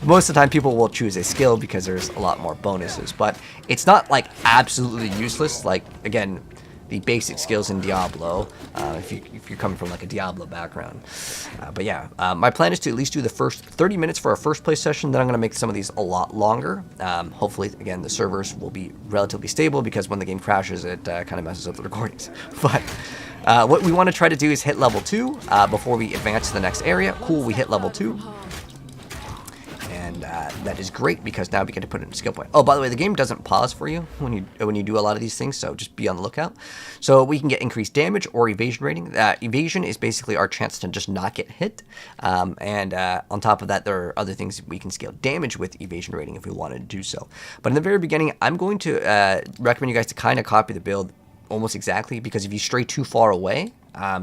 Most of the time, people will choose a skill because there's a lot more bonuses, but it's not like absolutely useless. Like, again, the basic skills in Diablo, if you're coming from like a Diablo background. But yeah, my plan is to at least do the first 30 minutes for our first play session. Then I'm going to make some of these a lot longer. Hopefully, again, the servers will be relatively stable because when the game crashes, it kind of messes up the recordings. But what we want to try to do is hit level 2 before we advance to the next area. Cool, we hit level 2. And that is great because now we get to put it in skill point. Oh, by the way, the game doesn't pause for you when you do a lot of these things, so just be on the lookout. So we can get increased damage or evasion rating. Evasion is basically our chance to just not get hit. And on top of that, there are other things we can scale damage with evasion rating if we wanted to do so. But in the very beginning, I'm going to recommend you guys to kind of copy the build almost exactly, because if you stray too far away,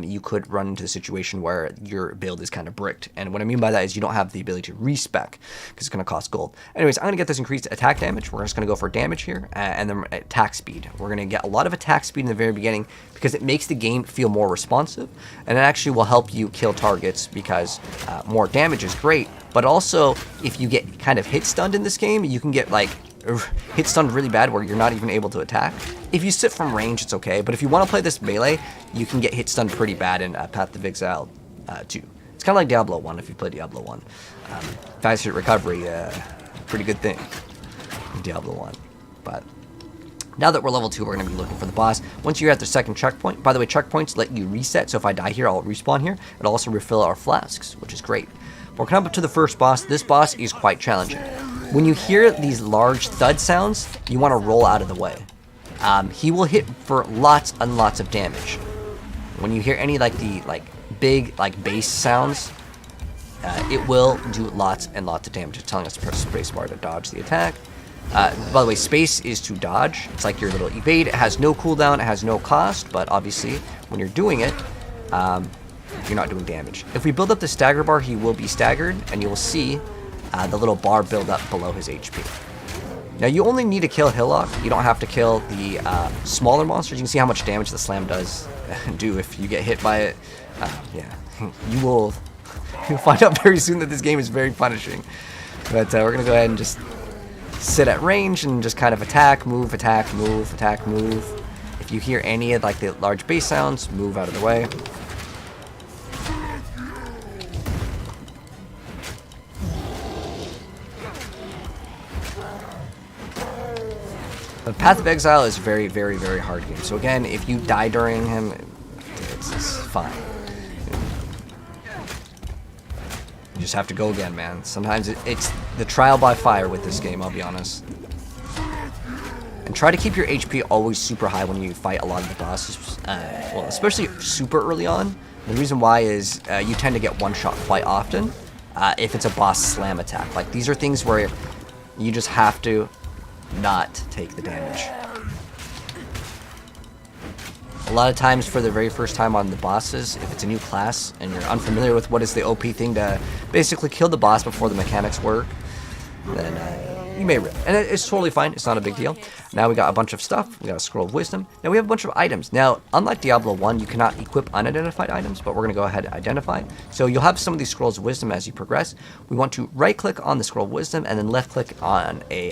you could run into a situation where your build is kind of bricked. And what I mean by that is you don't have the ability to respec because it's going to cost gold. Anyways, I'm going to get this increased attack damage. We're just going to go for damage here and then attack speed. We're going to get a lot of attack speed in the very beginning because it makes the game feel more responsive, and it actually will help you kill targets because more damage is great. But also, if you get kind of hit stunned in this game, you can get like hit stunned really bad where you're not even able to attack. If you sit from range, it's okay, but if you want to play this melee, you can get hit stunned pretty bad in Path of Exile 2. It's kind of like Diablo 1 if you play Diablo 1. Fast hit recovery, pretty good thing in Diablo 1. But now that we're level 2, we're going to be looking for the boss. Once you're at the second checkpoint, by the way, checkpoints let you reset, so if I die here, I'll respawn here. It'll also refill our flasks, which is great. We're coming up to the first boss. This boss is quite challenging. When you hear these large thud sounds, you want to roll out of the way. He will hit for lots and lots of damage. When you hear any like the big bass sounds, it will do lots and lots of damage. It's telling us to press spacebar to dodge the attack. By the way, space is to dodge. It's like your little evade. It has no cooldown. It has no cost. But obviously, when you're doing it, you're not doing damage. If we build up the stagger bar, he will be staggered, and you will see the little bar build up below his HP. Now you only need to kill Hillock. You don't have to kill the smaller monsters. You can see how much damage the slam does do if you get hit by it. Yeah, you'll find out very soon that this game is very punishing. But we're gonna go ahead and just sit at range and just kind of attack, move, attack, move, attack, move. If you hear any of like the large bass sounds, move out of the way. But Path of Exile is a very, very, very hard game. So again, if you die during him, it's fine. You just have to go again, man. Sometimes it's the trial by fire with this game, I'll be honest. And try to keep your HP always super high when you fight a lot of the bosses. Well, especially super early on. The reason why is you tend to get one shot quite often if it's a boss slam attack. Like, these are things where you just have to not take the damage. A lot of times for the very first time on the bosses, if it's a new class and you're unfamiliar with what is the OP thing to basically kill the boss before the mechanics work, then you may rip. And it's totally fine. It's not a big deal. Now we got a bunch of stuff. We got a Scroll of Wisdom. Now we have a bunch of items. Now, unlike Diablo 1, you cannot equip unidentified items, but we're going to go ahead and identify. So you'll have some of these Scrolls of Wisdom as you progress. We want to right-click on the Scroll of Wisdom and then left-click on a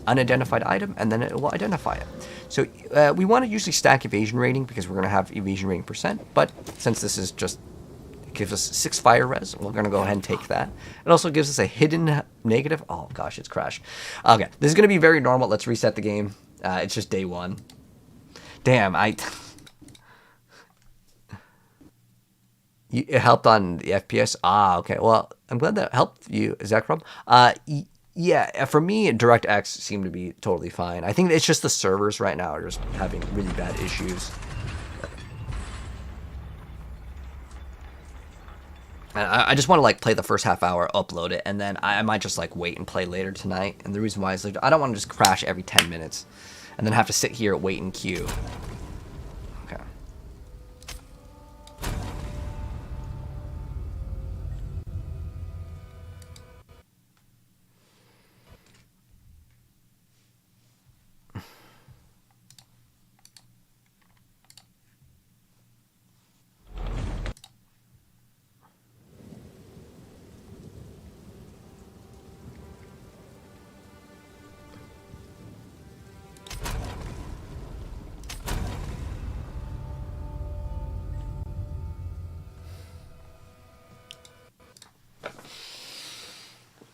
unidentified item, and then it will identify it. So we want to usually stack evasion rating because we're going to have evasion rating %, but since this is just, it gives us 6 fire res, we're going to go ahead and take that. It also gives us a hidden negative. Oh gosh, it's crashed. Okay, this is going to be very normal. Let's reset the game. It's just day 1. Damn, it helped on the FPS. Ah, okay. Well, I'm glad that helped you. Is that a problem? Yeah, for me, DirectX seemed to be totally fine. I think it's just the servers right now are just having really bad issues. I just want to like play the first half hour, upload it, and then I might just like wait and play later tonight. And the reason why is like I don't want to just crash every 10 minutes and then have to sit here, wait and queue. Okay.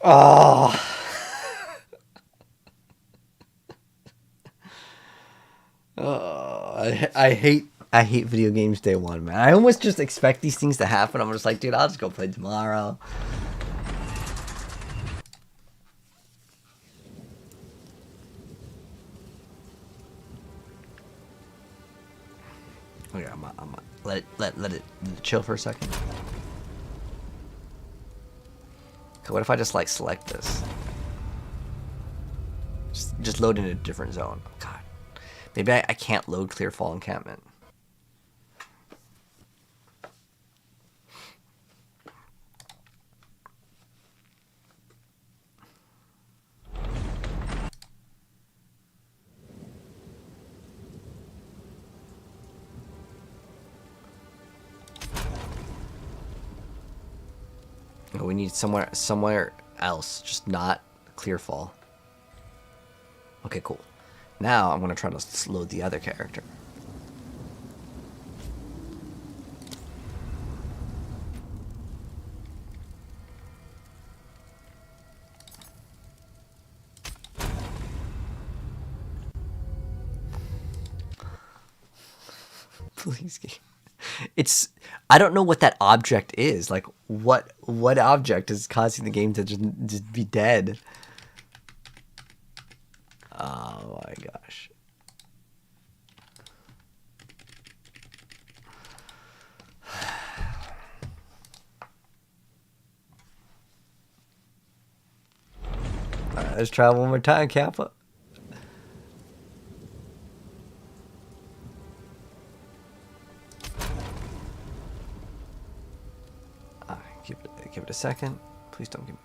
Oh. Oh, I hate video games day one, man. I almost just expect these things to happen. I'm just like, dude, I'll just go play tomorrow. Okay, I'm let it chill for a second. Okay, what if I just like select this? Just load in a different zone. Oh, God, maybe I can't load clear fall encampment. No, we need somewhere else, just not clear fall. Okay, cool. Now I'm gonna try to load the other character. Please, game. It's, I don't know what that object is. Like, what object is causing the game to just be dead? Oh my gosh. Alright, let's try one more time, Kappa. Give it a second. Please don't give me...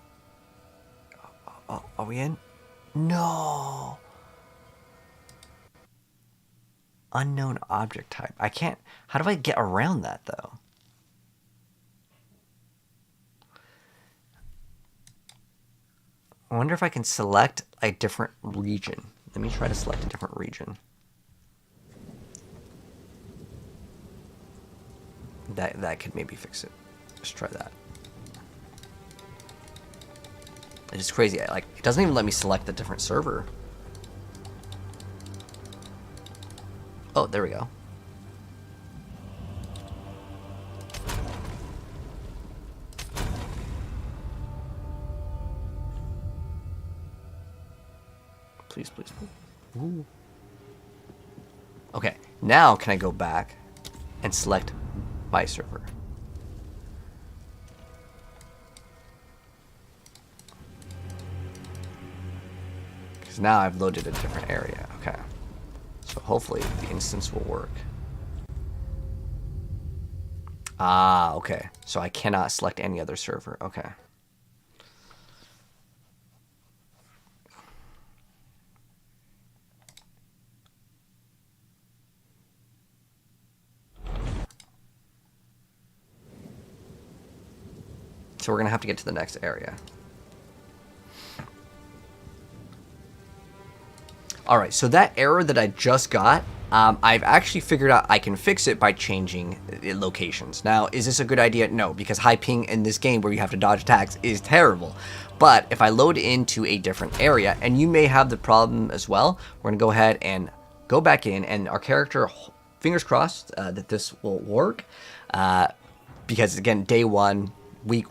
Oh, are we in? No! Unknown object type. I can't... How do I get around that, though? I wonder if I can select a different region. Let me try to select a different region. That could maybe fix it. Let's try that. It's just crazy. Like, it doesn't even let me select the different server. Oh, there we go. Please, please, please. Ooh. Okay, now can I go back and select my server? Because now I've loaded a different area. Okay. So hopefully the instance will work. Ah, okay. So I cannot select any other server. Okay. So we're going to have to get to the next area. Alright, so that error that I just got, I've actually figured out I can fix it by changing locations. Now, is this a good idea? No, because high ping in this game where you have to dodge attacks is terrible. But if I load into a different area, and you may have the problem as well, we're going to go ahead and go back in, and our character, fingers crossed that this will work. Because, again, day one... week,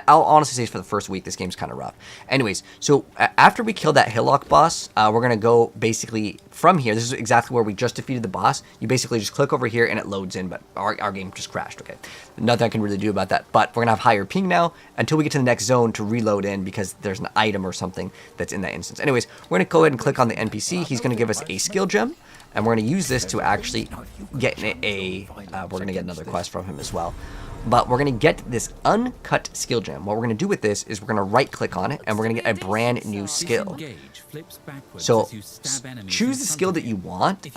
I'll honestly say for the first week this game's kind of rough. Anyways, so after we kill that Hillock boss, we're gonna go basically from here. This is exactly where we just defeated the boss. You basically just click over here and it loads in, but our game just crashed. Okay, nothing I can really do about that, but we're gonna have higher ping now until we get to the next zone to reload in, because there's an item or something that's in that instance. Anyways, we're gonna go ahead and click on the NPC. He's gonna give us a skill gem, and we're gonna use this to actually get we're gonna get another quest from him as well. But we're going to get this uncut skill gem. What we're going to do with this is we're going to right click on it and we're going to get a brand new skill. So choose the skill that you want. You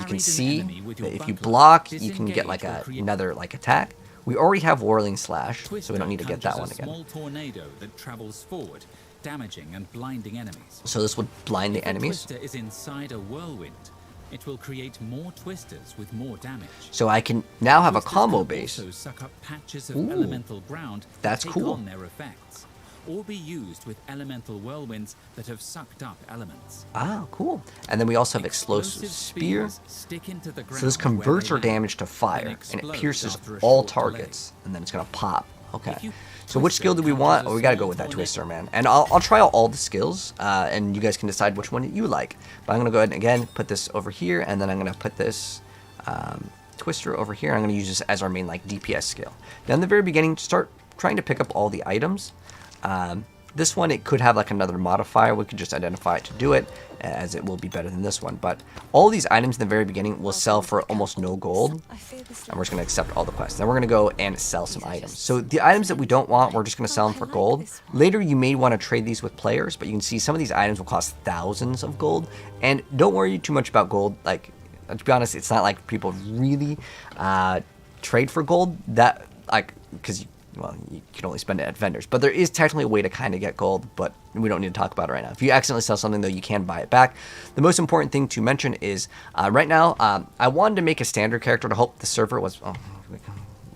can see that if you block, you can get like another attack. We already have Whirling Slash, so we don't need to get that one again. So this would blind the enemies. It will create more twisters with more damage. So I can now have a combo base. Also suck up patches of elemental ground. That's cool. On their effects. or be used with elemental whirlwinds that have sucked up elements. Ah, cool. And then we also have explosive spear. Stick into the ground So this converts our damage to fire, and it pierces all targets, and then it's gonna pop. Okay. So which skill do we want? Oh, we gotta go with that twister, man. And I'll try out all the skills, and you guys can decide which one you like. But I'm gonna go ahead and again put this over here, and then I'm gonna put this twister over here. I'm gonna use this as our main like DPS skill. Now in the very beginning, start trying to pick up all the items. This one, it could have like another modifier. We could just identify it to do it, as it will be better than this one. But all these items in the very beginning will sell for almost no gold, and we're just going to accept all the quests. Then we're going to go and sell some items. So the items that we don't want, we're just going to sell them for gold. Later, you may want to trade these with players, but you can see some of these items will cost thousands of gold. And don't worry too much about gold. Like, to be honest, it's not like people really trade for gold. That, like, because well, you can only spend it at vendors. But there is technically a way to kind of get gold, but we don't need to talk about it right now. If you accidentally sell something, though, you can buy it back. The most important thing to mention is, right now, I wanted to make a standard character to hope the server was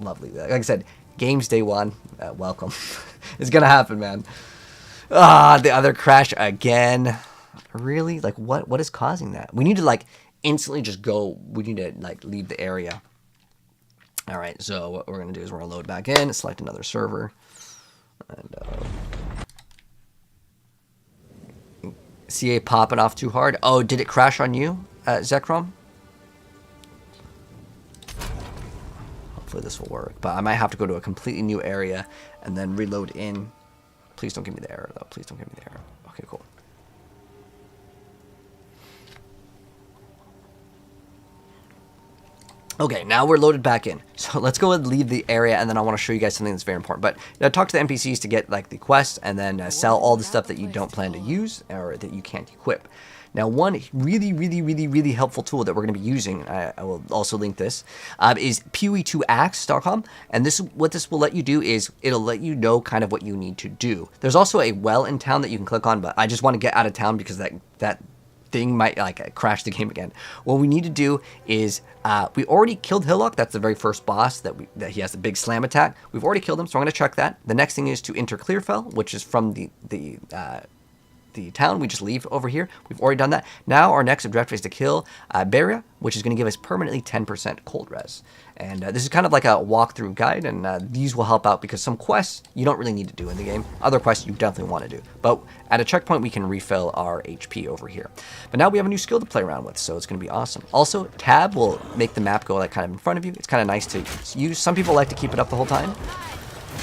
lovely. Like I said, games day one, welcome. It's going to happen, man. The other crash again. Really? Like, what is causing that? We need to, like, instantly just go. We need to, like, leave the area. All right, so what we're going to do is we're going to load back in, select another server, and CA popping off too hard. Oh, did it crash on you, Zekrom? Hopefully this will work, but I might have to go to a completely new area and then reload in. Please don't give me the error, though. Please don't give me the error. Okay, cool. Okay, now we're loaded back in. So let's go and leave the area, and then I want to show you guys something that's very important. But talk to the NPCs to get like the quest, and then sell all the stuff that you don't plan to use or that you can't equip. Now, one really helpful tool that we're going to be using, I will also link this, is PoE2axe.com. And what this will let you do is it'll let you know kind of what you need to do. There's also a well in town that you can click on, but I just want to get out of town because that thing might like crash the game again. What we need to do is we already killed Hillock. That's the very first boss that he has the big slam attack. We've already killed him, so I'm going to check that. The next thing is to enter Clearfell, which is from the town. We just leave over here. We've already done that. Now our next objective is to kill Beria, which is going to give us permanently 10% cold res. And this is kind of like a walkthrough guide, and these will help out because some quests you don't really need to do in the game. Other quests you definitely want to do. But at a checkpoint, we can refill our HP over here. But now we have a new skill to play around with, so it's going to be awesome. Also, tab will make the map go like kind of in front of you. It's kind of nice to use. Some people like to keep it up the whole time.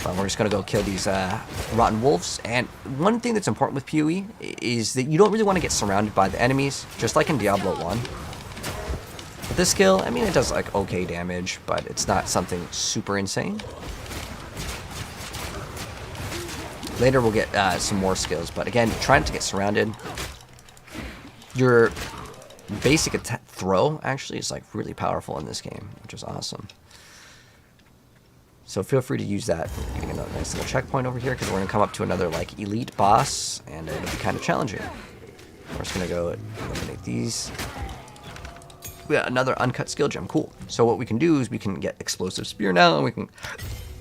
But we're just going to go kill these rotten wolves. And one thing that's important with PoE is that you don't really want to get surrounded by the enemies, just like in Diablo 1. With this skill, I mean, it does like okay damage, but it's not something super insane. Later we'll get some more skills, but again, try not to get surrounded. Your basic throw actually is like really powerful in this game, which is awesome. So feel free to use that. Getting another nice little checkpoint over here because we're going to come up to another like elite boss, and it'll be kind of challenging. We're just going to go eliminate these. We got another uncut skill gem. Cool. So what we can do is we can get explosive spear now, and we can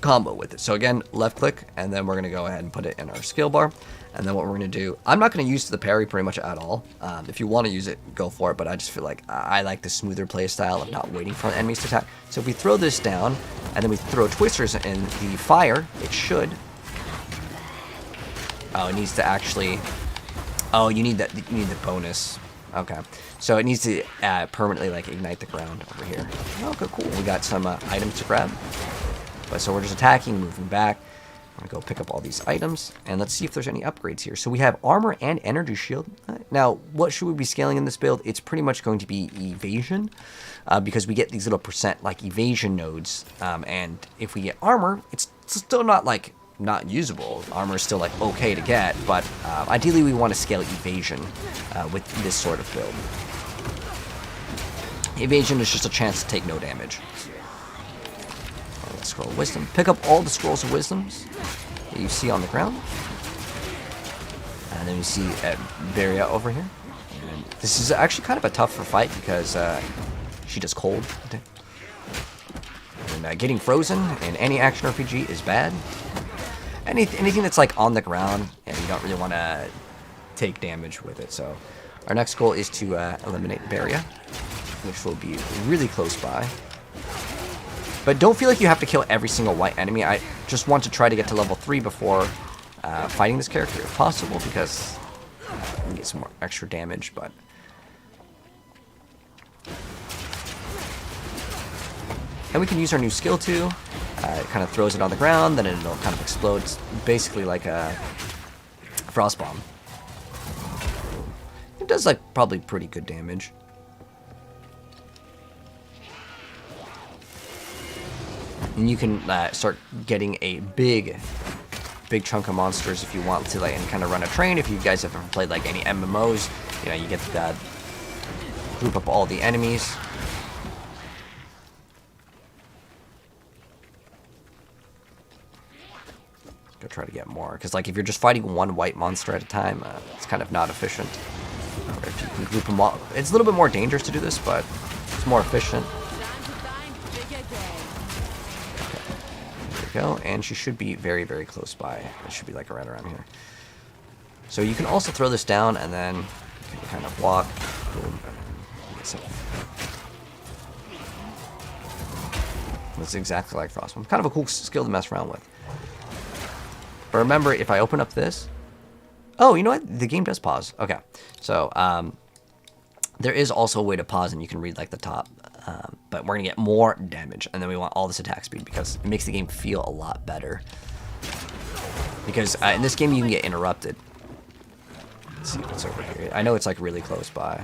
combo with it. So again, left click, and then we're going to go ahead and put it in our skill bar. And then what we're going to do, I'm not going to use the parry pretty much at all. If you want to use it, go for it. But I just feel like I like the smoother play style of not waiting for enemies to attack. So if we throw this down, and then we throw twisters in the fire, it should. Oh, it needs to actually. Oh, you need that. You need the bonus. Okay, so it needs to permanently like ignite the ground over here. Okay, cool. We got some items to grab. But so we're just attacking, moving back. I'm gonna go pick up all these items, and let's see if there's any upgrades here. So we have armor and energy shield. Now, what should we be scaling in this build? It's pretty much going to be evasion, because we get these little percent like evasion nodes. And if we get armor, it's still not like not usable. Armor is still like okay to get, but ideally we want to scale evasion with this sort of build. Evasion is just a chance to take no damage. Scroll of wisdom. Pick up all the scrolls of wisdoms that you see on the ground. And then you see Beria over here. And this is actually kind of a tougher fight because she does cold. And getting frozen in any action RPG is bad. anything that's like on the ground, you don't really want to take damage with it. So our next goal is to eliminate Barrier, which will be really close by. But don't feel like you have to kill every single white enemy. I just want to try to get to level 3 before fighting this character if possible, because you can get some more extra damage. But and we can use our new skill too. It kind of throws it on the ground, then it'll kind of explode. It's basically like a frost bomb. It does like probably pretty good damage. And you can start getting a big chunk of monsters if you want to, like, and kind of run a train. If you guys have ever played like any MMOs, you get to group up all the enemies. Go try to get more, because like if you're just fighting one white monster at a time, it's kind of not efficient. Or if you can group them all, it's a little bit more dangerous to do this, but it's more efficient. Go, and she should be very, very close by. It should be like right around here. So you can also throw this down and then you can kind of walk. Boom. That's exactly like Frostbomb. Kind of a cool skill to mess around with. But remember, if I open up this, oh, you know what? The game does pause. Okay, so there is also a way to pause, and you can read like the top. But we're going to get more damage, and then we want all this attack speed because it makes the game feel a lot better. Because in this game, you can get interrupted. Let's see what's over here. I know it's like really close by.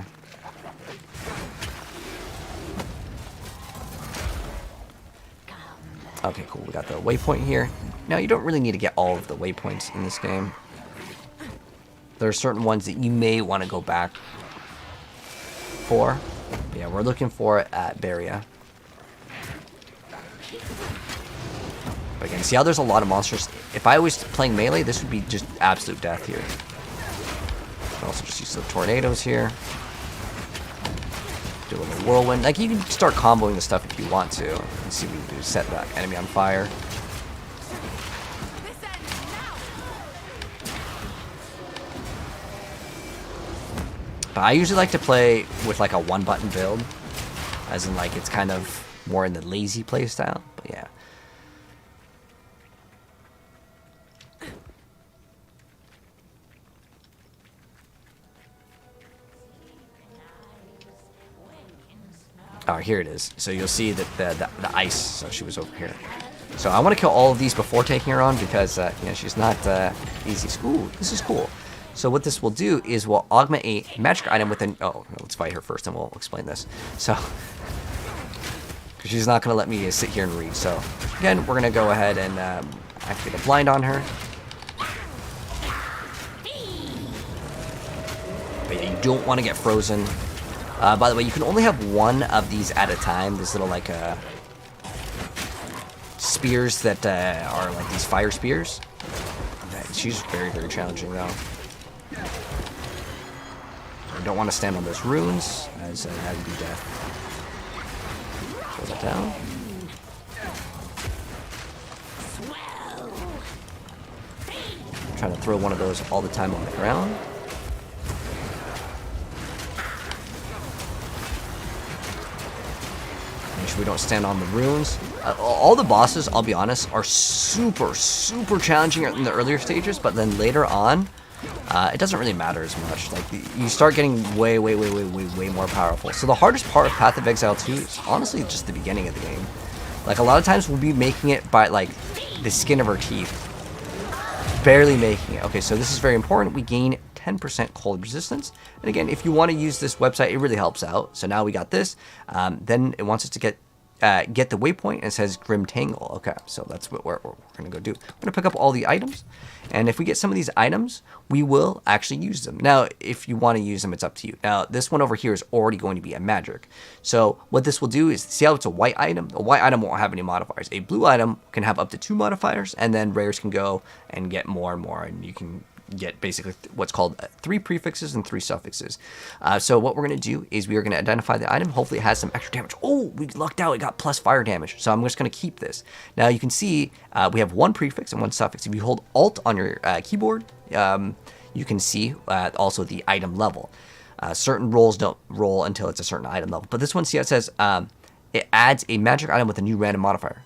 Okay, cool. We got the waypoint here. Now, you don't really need to get all of the waypoints in this game. There are certain ones that you may want to go back for. But yeah, we're looking for it at Barrier. But again, see how there's a lot of monsters? If I was playing melee, this would be just absolute death here. I can also just use the tornadoes here. Do a little whirlwind. Like, you can start comboing the stuff if you want to. And see, we can set that enemy on fire. But I usually like to play with like a one-button build, as in like it's kind of more in the lazy play style. But yeah. Oh, here it is. So you'll see that the ice. So she was over here. So I want to kill all of these before taking her on because she's not easy. Ooh, this is cool. So what this will do is we'll augment a magic item with an... Oh, let's fight her first and we'll explain this. So, because she's not going to let me sit here and read. So, again, we're going to go ahead and activate a blind on her. But yeah, you don't want to get frozen. By the way, you can only have one of these at a time. These little, like, spears that are like these fire spears. She's very, very challenging, though. I don't want to stand on those runes, as that would be death. Throw that down. I'm trying to throw one of those all the time on the ground. Make sure we don't stand on the runes. All the bosses, I'll be honest, are super, super challenging in the earlier stages, but then later on, it doesn't really matter as much. Like, you start getting way more powerful. So the hardest part of Path of Exile 2 is honestly just the beginning of the game. Like, a lot of times we'll be making it by, like, the skin of our teeth. Barely making it. Okay, so this is very important. We gain 10% cold resistance. And again, if you want to use this website, it really helps out. So now we got this. Then it wants us to get the waypoint, and it says Grim Tangle. Okay, so that's what we're going to go do. We're going to pick up all the items, and if we get some of these items, we will actually use them. Now, if you want to use them, it's up to you. Now, this one over here is already going to be a magic. So what this will do is, see how it's a white item? A white item won't have any modifiers. A blue item can have up to 2 modifiers, and then rares can go and get more and more, and you can get basically what's called 3 prefixes and 3 suffixes. So what we're going to do is we are going to identify the item. Hopefully it has some extra damage. Oh, we lucked out. It got plus fire damage. So I'm just going to keep this. Now you can see we have 1 prefix and 1 suffix. If you hold Alt on your keyboard, you can see also the item level. Certain rolls don't roll until it's a certain item level. But this one, see how it says it adds a magic item with a new random modifier.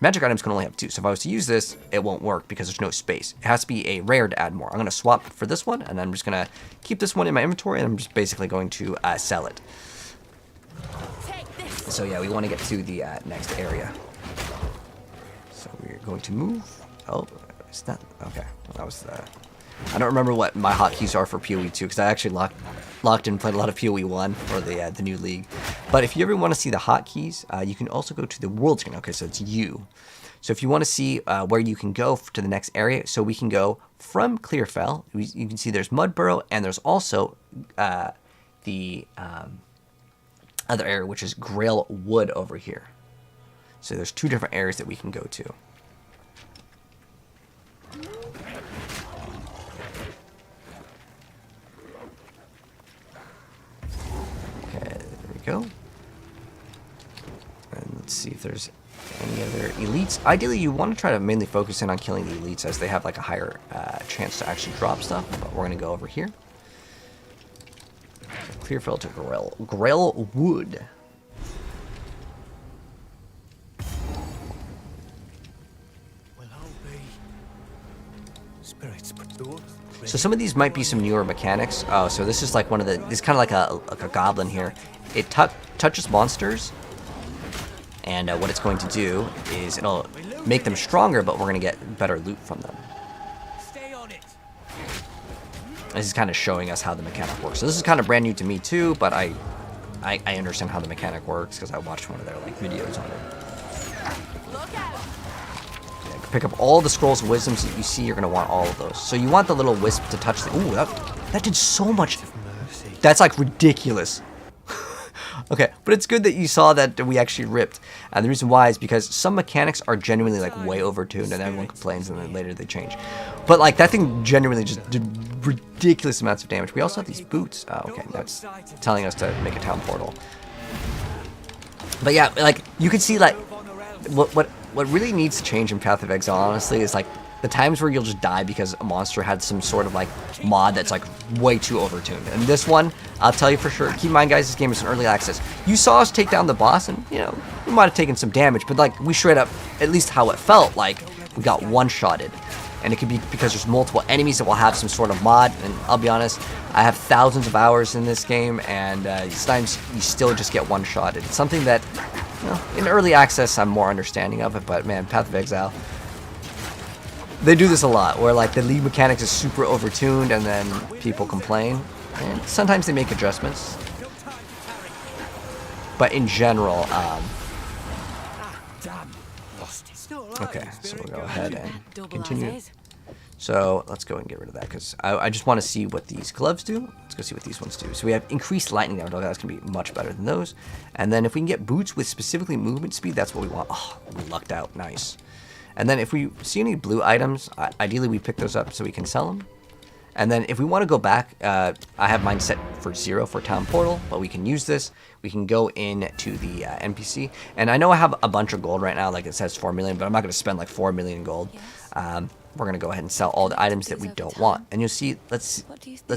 Magic items can only have 2. So if I was to use this, it won't work because there's no space. It has to be a rare to add more. I'm going to swap for this one, and I'm just going to keep this one in my inventory, and I'm just basically going to sell it. So yeah, we want to get to the next area. So we're going to move. Oh, it's not. Okay, well, that was the... I don't remember what my hotkeys are for PoE 2 because I actually locked in and played a lot of PoE 1 for the new league. But if you ever want to see the hotkeys, you can also go to the world screen. Okay, so it's U. So if you want to see where you can go to the next area, so we can go from Clearfell. You can see there's Mudburrow, and there's also the other area, which is Grail Wood over here. So there's 2 different areas that we can go to. Go. And let's see if there's any other elites. Ideally, you want to try to mainly focus in on killing the elites as they have like a higher chance to actually drop stuff. But we're going to go over here. Clearfell to Grail Wood. So some of these might be some newer mechanics. Oh, so this is like one of the... This is kind of like a goblin here. It touches monsters, and what it's going to do is it'll make them stronger, but we're going to get better loot from them. This is kind of showing us how the mechanic works. So this is kind of brand new to me too, but I understand how the mechanic works because I watched one of their like videos on it. Yeah, pick up all the scrolls of wisdoms that you see. You're going to want all of those. So you want the little wisp to touch the... Ooh, that did so much. That's like ridiculous. Okay, but it's good that you saw that we actually ripped. And the reason why is because some mechanics are genuinely like way overtuned and everyone complains and then later they change. But like that thing genuinely just did ridiculous amounts of damage. We also have these boots. Oh, okay, that's telling us to make a town portal. But yeah, like you can see like what really needs to change in Path of Exile honestly is like the times where you'll just die because a monster had some sort of like mod that's like way too overtuned. And this one, I'll tell you for sure, keep in mind guys, this game is in early access. You saw us take down the boss and, you know, we might have taken some damage, but like we straight up, at least how it felt like, we got one-shotted. And it could be because there's multiple enemies that will have some sort of mod, and I'll be honest, I have thousands of hours in this game, and sometimes you still just get one-shotted. It's something that, you know, in early access I'm more understanding of it, but man, Path of Exile, they do this a lot, where like the lead mechanics is super overtuned and then people complain. And sometimes they make adjustments. But in general, okay, so we'll go ahead and continue. So let's go and get rid of that because I just want to see what these gloves do. Let's go see what these ones do. So we have increased lightning damage. That's going to be much better than those. And then if we can get boots with specifically movement speed, that's what we want. Oh, we lucked out. Nice. And then if we see any blue items, ideally we pick those up so we can sell them. And then if we want to go back, I have mine set for 0 for Town Portal, but we can use this. We can go into the NPC. And I know I have a bunch of gold right now, like it says 4 million, but I'm not going to spend like 4 million gold. We're going to go ahead and sell all the items that we don't want. And you'll see, let's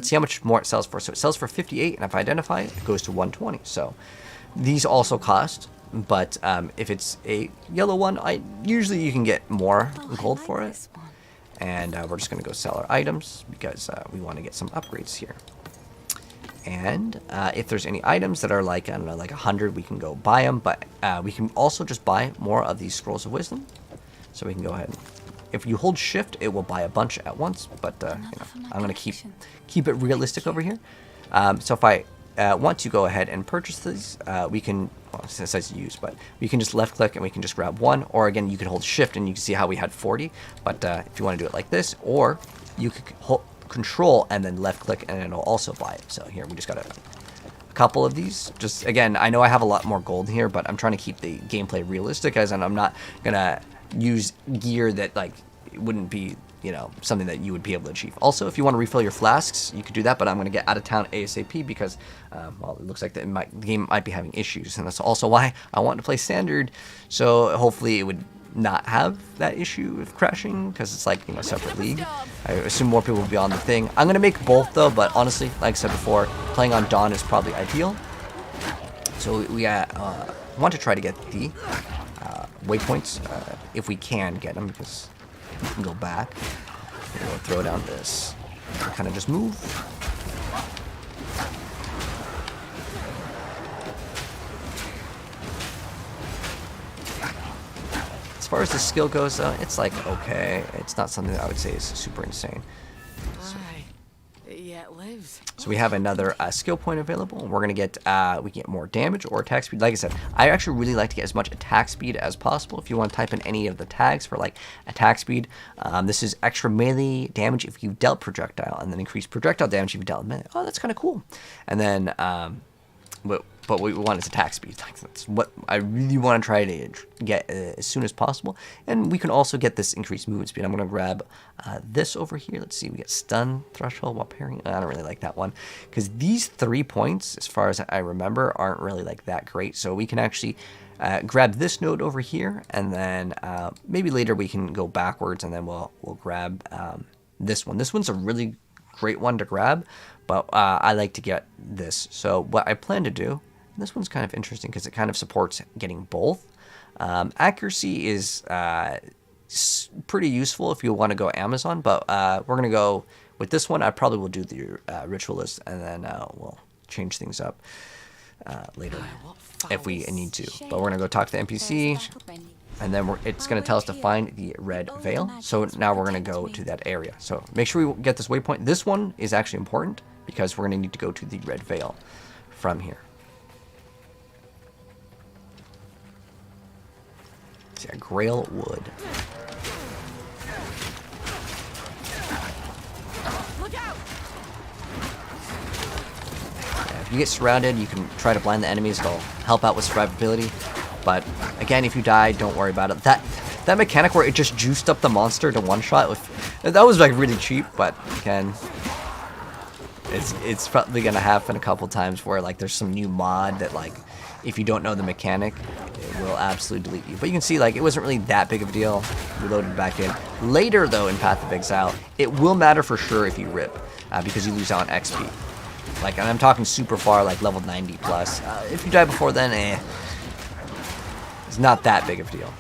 see how much more it sells for. So it sells for 58, and if I identify it, it goes to 120. So these also cost. But if it's a yellow one, usually you can get more gold for it. And we're just going to go sell our items because we want to get some upgrades here. And if there's any items that are like, I don't know, like 100, we can go buy them. But we can also just buy more of these Scrolls of Wisdom. So we can go ahead and, if you hold shift, it will buy a bunch at once. But you know, I'm going to keep it realistic over here. So if I want to go ahead and purchase these, we can, well, it says use, but we can just left click and we can just grab one, or again you can hold shift and you can see how we had 40, but if you want to do it like this, or you could hold control and then left click and it'll also buy it. So here we just got a couple of these. Just again, I know I have a lot more gold here, but I'm trying to keep the gameplay realistic, as in I'm not gonna use gear that like it wouldn't be you know, something that you would be able to achieve. Also, if you want to refill your flasks, you could do that, but I'm going to get out of town ASAP because, well, it looks like the game might be having issues, and that's also why I want to play standard, so hopefully it would not have that issue of crashing, because it's like, you know, separate league. I assume more people will be on the thing. I'm going to make both, though, but honestly, like I said before, playing on Dawn is probably ideal. So we want to try to get the waypoints, if we can get them, because we can go back. We'll throw down this. We'll kind of just move. As far as the skill goes, it's like okay. It's not something that I would say is super insane. Yeah, it lives. So we have another skill point available. We're gonna get we can get more damage or attack speed. Like I said, I actually really like to get as much attack speed as possible. If you want to type in any of the tags for like attack speed, this is extra melee damage if you dealt projectile, and then increased projectile damage if you dealt melee. Oh, that's kind of cool. And then but what we want is attack speed. Like, that's what I really want to try to get as soon as possible. And we can also get this increased movement speed. I'm going to grab this over here. Let's see. We get stun threshold while parrying. I don't really like that one, because these 3 points, as far as I remember, aren't really like that great. So we can actually grab this node over here, and then maybe later we can go backwards, and then we'll grab this one. This one's a really great one to grab, but I like to get this. So what I plan to do, this one's kind of interesting because it kind of supports getting both. Accuracy is pretty useful if you want to go Amazon, but we're going to go with this one. I probably will do the Ritualist, and then we'll change things up later if we need to. But we're going to go talk to the NPC, and then it's going to tell us to find the red veil. So now we're going to go to that area. So make sure we get this waypoint. This one is actually important because we're going to need to go to the red veil from here. See, a Grail Wood. Yeah, if you get surrounded, you can try to blind the enemies. It'll help out with survivability. But again, if you die, don't worry about it. That mechanic where it just juiced up the monster to one-shot, that was like really cheap. But again, it's probably gonna happen a couple times where like there's some new mod that like, if you don't know the mechanic, it will absolutely delete you. But you can see like it wasn't really that big of a deal. Reloaded back in. Later though, in Path of Exile, it will matter for sure if you rip, because you lose out on XP. Like, and I'm talking super far, like level 90 plus. If you die before then, it's not that big of a deal.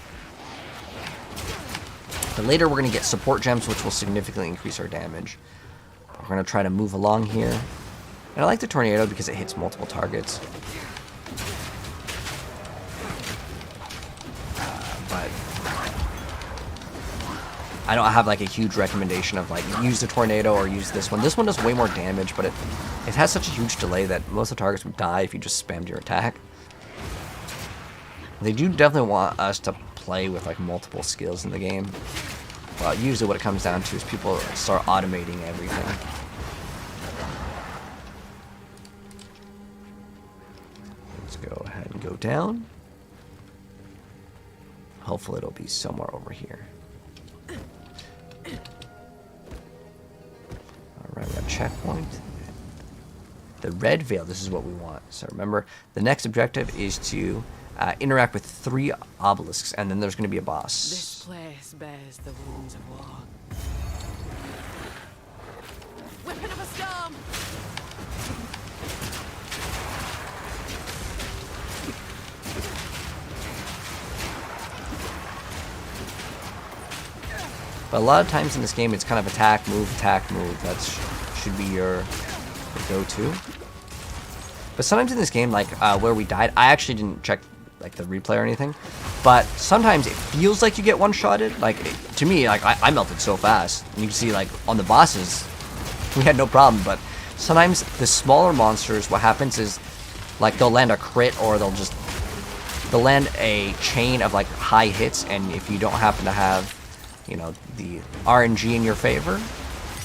But later we're gonna get support gems, which will significantly increase our damage. We're gonna try to move along here. And I like the tornado because it hits multiple targets. But I don't have like a huge recommendation of like use the tornado or use this one. This one does way more damage, but it has such a huge delay that most of the targets would die if you just spammed your attack. They do definitely want us to play with like multiple skills in the game. Well, usually what it comes down to is people start automating everything. Let's go ahead and go down. Hopefully it'll be somewhere over here. Alright, we got a checkpoint. The red veil, this is what we want. So remember, the next objective is to interact with 3 obelisks, and then there's going to be a boss. This place bears the wounds of war. Weapon of a storm! But a lot of times in this game, it's kind of attack, move, that should be your go-to. But sometimes in this game, like where we died, I actually didn't check like the replay or anything. But sometimes it feels like you get one-shotted. Like to me, like I melted so fast. And you can see like on the bosses, we had no problem. But sometimes the smaller monsters, what happens is like they'll land a crit, or they'll land a chain of like high hits, and if you don't happen to have, you know, the RNG in your favor.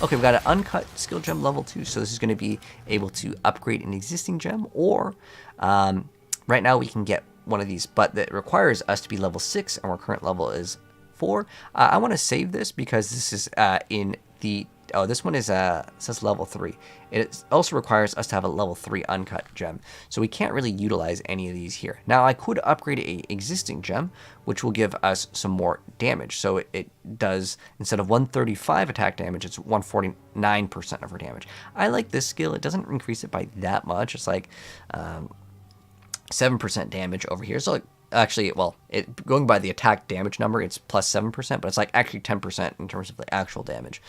Okay, we've got an uncut skill gem level 2, so this is going to be able to upgrade an existing gem, or right now we can get one of these, but that requires us to be level 6, and our current level is 4. I want to save this because this is in the... Oh, this one is says level 3. It also requires us to have a level 3 uncut gem, so we can't really utilize any of these here. Now, I could upgrade a existing gem, which will give us some more damage. So it does, instead of 135 attack damage, it's 149% of our damage. I like this skill. It doesn't increase it by that much. It's like 7% damage over here. So actually, well, going by the attack damage number, it's plus 7%, but it's like actually 10% in terms of the actual damage.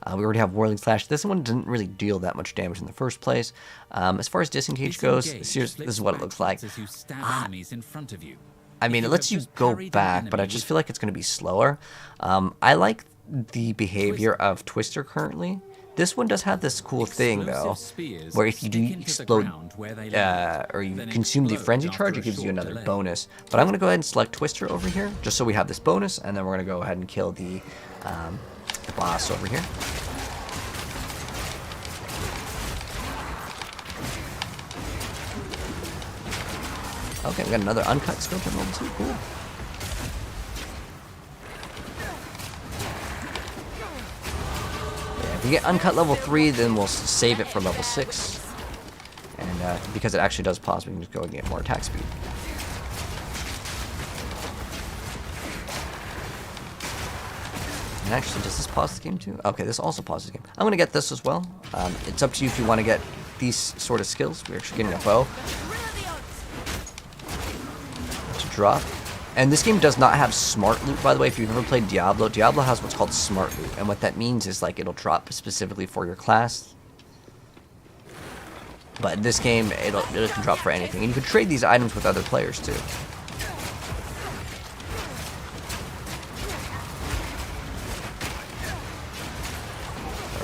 We already have Whirling Slash. This one didn't really deal that much damage in the first place. As far as Disengage goes, this is what it looks like. As you stab enemies in front of you. I mean, it lets you go back, but I just feel like it's going to be slower. I like the behavior of Twister currently. This one does have this cool thing, though, where if you do explode or you consume the Frenzy Charge, it gives you another bonus. But I'm going to go ahead and select Twister over here, just so we have this bonus, and then we're going to go ahead and kill the boss over here. Okay, we got another uncut skill from level 2, cool. If we get uncut level 3, then we'll save it for level 6. And because it actually does pause, we can just go and get more attack speed. And actually, does this pause the game too? Okay, this also pauses the game. I'm going to get this as well. It's up to you if you want to get these sort of skills. We're actually getting a bow to drop. And this game does not have smart loot, by the way. If you've ever played Diablo, Diablo has what's called smart loot. And what that means is, like, it'll drop specifically for your class. But in this game, it can drop for anything. And you can trade these items with other players, too.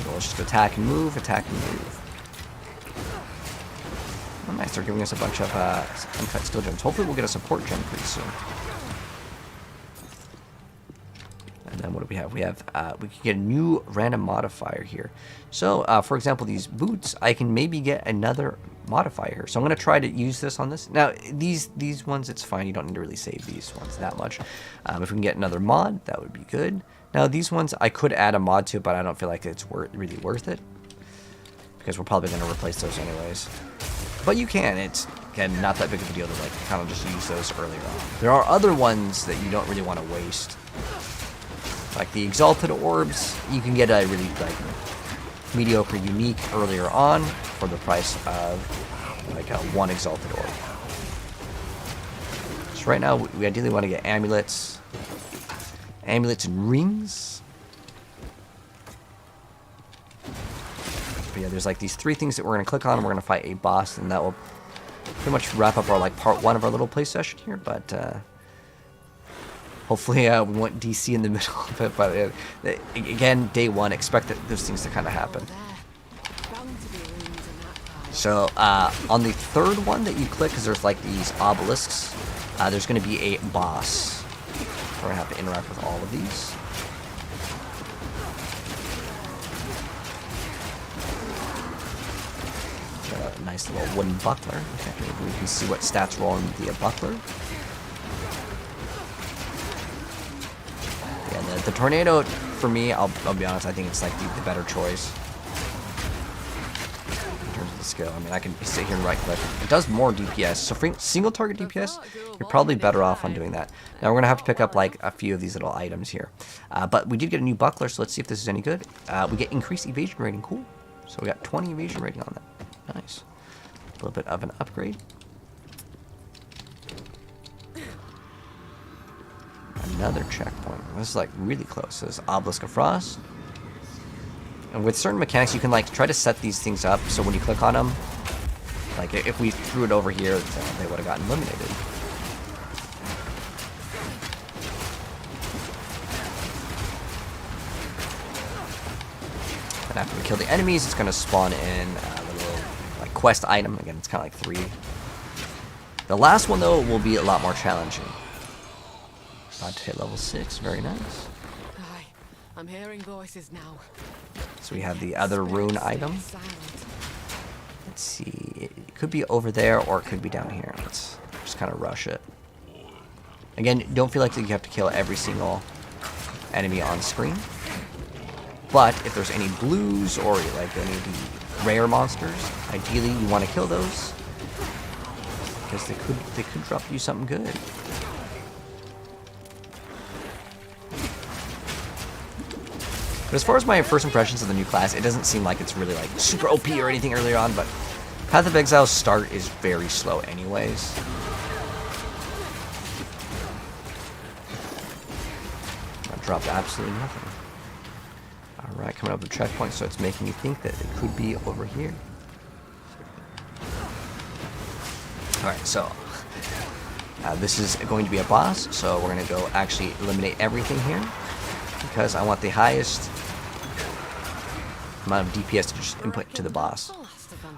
So let's just attack and move, attack and move. Oh, nice, they're giving us a bunch of uncut skill gems. Hopefully we'll get a support gem pretty soon. And then what do we have? We can get a new random modifier here. So, for example, these boots, I can maybe get another modifier here. So I'm going to try to use this on this. Now, these ones, it's fine. You don't need to really save these ones that much. If we can get another mod, that would be good. Now, these ones, I could add a mod to, but I don't feel like it's really worth it. Because we're probably going to replace those anyways. But you can. It's, again, not that big of a deal to, like, kind of just use those earlier on. There are other ones that you don't really want to waste. Like the Exalted Orbs, you can get a really, like, mediocre unique earlier on for the price of, like, one Exalted Orb. So right now, we ideally want to get amulets. Amulets and rings. But yeah, there's like these 3 things that we're going to click on, and we're going to fight a boss, and that will pretty much wrap up our, like, part 1 of our little play session here, but hopefully we want DC in the middle of it, but again, day 1, expect those things to kind of happen. So on the 3rd one that you click, because there's like these obelisks, there's going to be a boss. We're going to have to interact with all of these. A nice little wooden buckler. Okay, we can see what stats roll on the buckler. Yeah, the tornado, for me, I'll be honest, I think it's like the better choice. In terms of the skill. I mean, I can sit here and right click. It does more DPS. So for single target DPS, you're probably better off on doing that. Now we're going to have to pick up like a few of these little items here. But we did get a new buckler, so let's see if this is any good. We get increased evasion rating. Cool. So we got 20 evasion rating on that. Nice. A little bit of an upgrade. Another checkpoint. This is like really close. So this Obelisk of Frost. And with certain mechanics, you can like try to set these things up so when you click on them, like if we threw it over here, they would have gotten eliminated. And after we kill the enemies, it's going to spawn in a little like quest item. Again, it's kind of like 3. The last one though will be a lot more challenging. About to hit level 6. Very nice. Aye, I'm hearing voices now. So we have the other rune item. Let's see. It could be over there or it could be down here. Let's just kind of rush it. Again, don't feel like you have to kill every single enemy on screen. But if there's any blues or like any of the rare monsters, ideally you want to kill those because they could drop you something good. But as far as my first impressions of the new class, it doesn't seem like it's really like super OP or anything earlier on, but Path of Exile's start is very slow anyways. I dropped absolutely nothing. Alright, coming up with a checkpoint, so it's making me think that it could be over here. Alright, so this is going to be a boss, so we're going to go actually eliminate everything here because I want the highest amount of DPS to just input to the boss.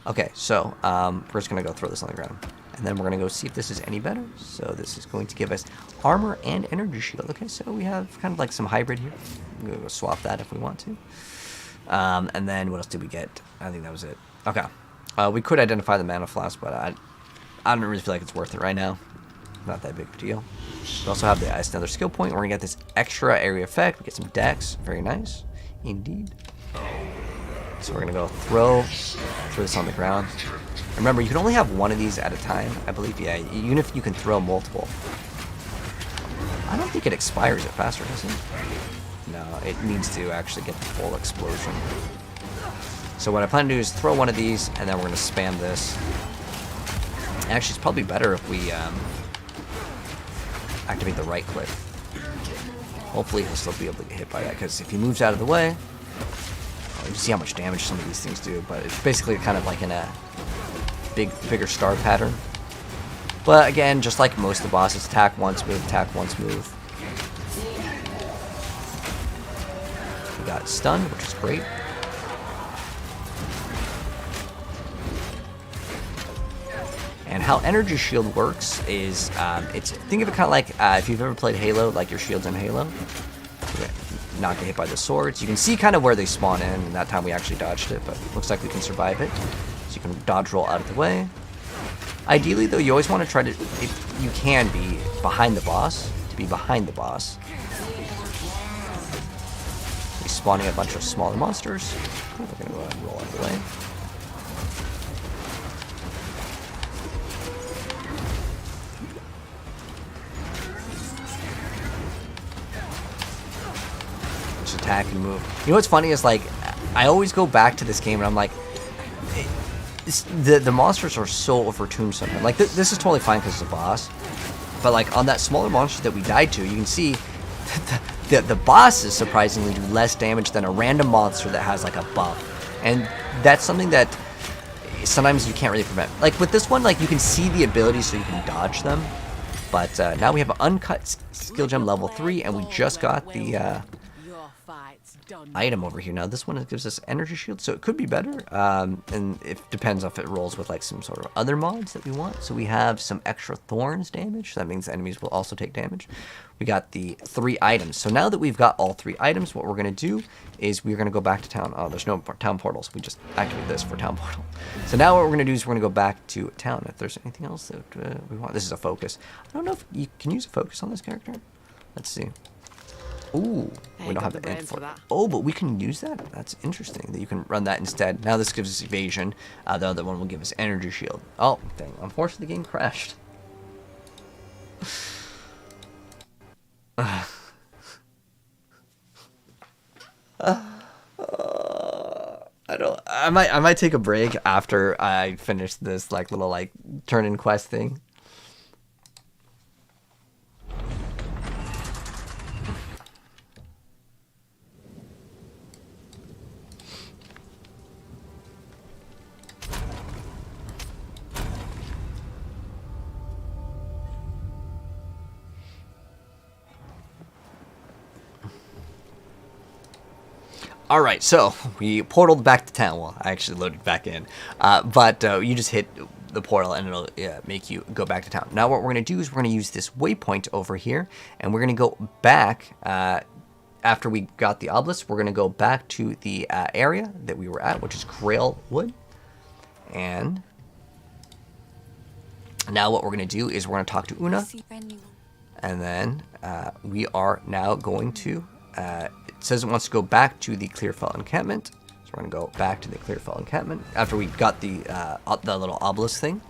Okay, so we're just going to go throw this on the ground. And then we're going to go see if this is any better. So this is going to give us armor and energy shield. Okay, so we have kind of like some hybrid here. I'm going to go swap that if we want to. And then what else did we get? I think that was it. Okay. We could identify the mana flask, but I don't really feel like it's worth it right now. Not that big of a deal. We also have the ice, another skill point. We're going to get this extra area effect. We get some dex. Very nice. Indeed. So we're going to go throw this on the ground. Remember, you can only have one of these at a time, I believe. Yeah, even if you can throw multiple. I don't think it expires it faster, does it? No, it needs to actually get the full explosion. So what I plan to do is throw one of these, and then we're going to spam this. Actually, it's probably better if we activate the right click. Hopefully he'll still be able to get hit by that, because if he moves out of the way, you see how much damage some of these things do, but it's basically kind of like in a bigger star pattern. But again, just like most of the bosses, attack once, move, attack once, move. We got stunned, which is great. And how energy shield works is, think of it kind of like if you've ever played Halo, like your shields in Halo. Not get hit by the swords. You can see kind of where they spawn in, and that time we actually dodged it, but looks like we can survive it. So you can dodge roll out of the way. Ideally, though, you always want to try to, if you can, be behind the boss. To be behind the boss. He's spawning a bunch of smaller monsters. We're going to go ahead and roll out of the way. Attack and move. You know what's funny is, like, I always go back to this game and I'm like, the monsters are so overtuned sometimes. Like, this is totally fine because it's a boss, but like on that smaller monster that we died to, you can see the bosses surprisingly do less damage than a random monster that has like a buff, and that's something that sometimes you can't really prevent. Like with this one, like you can see the ability so you can dodge them, but now we have an uncut skill gem level 3, and we just got the item over here. Now this one gives us energy shield, so it could be better, and it depends if it rolls with like some sort of other mods that we want. So we have some extra thorns damage, so that means enemies will also take damage. We got the 3 items. So now that we've got all 3 items, what we're going to do is we're going to go back to town. Oh, there's no town portals. We just activate this for town portal. So now what we're going to do is we're going to go back to town. If there's anything else that we want. This is a focus. I don't know if you can use a focus on this character. Let's see. Ooh, we don't have the end for that. Oh, but we can use that? That's interesting that you can run that instead. Now this gives us evasion. The other one will give us energy shield. Oh, dang. Unfortunately, the game crashed. I might take a break after I finish this like little like turn-in quest thing. Alright, so we portaled back to town. Well, I actually loaded back in. But you just hit the portal and it'll make you go back to town. Now what we're going to do is we're going to use this waypoint over here. And we're going to go back, after we got the obelisk, we're going to go back to the area that we were at, which is Grail Wood. And now what we're going to do is we're going to talk to Una. And then we are now going to it says it wants to go back to the Clearfell encampment. So we're going to go back to the Clearfell encampment after we got the little obelisk thing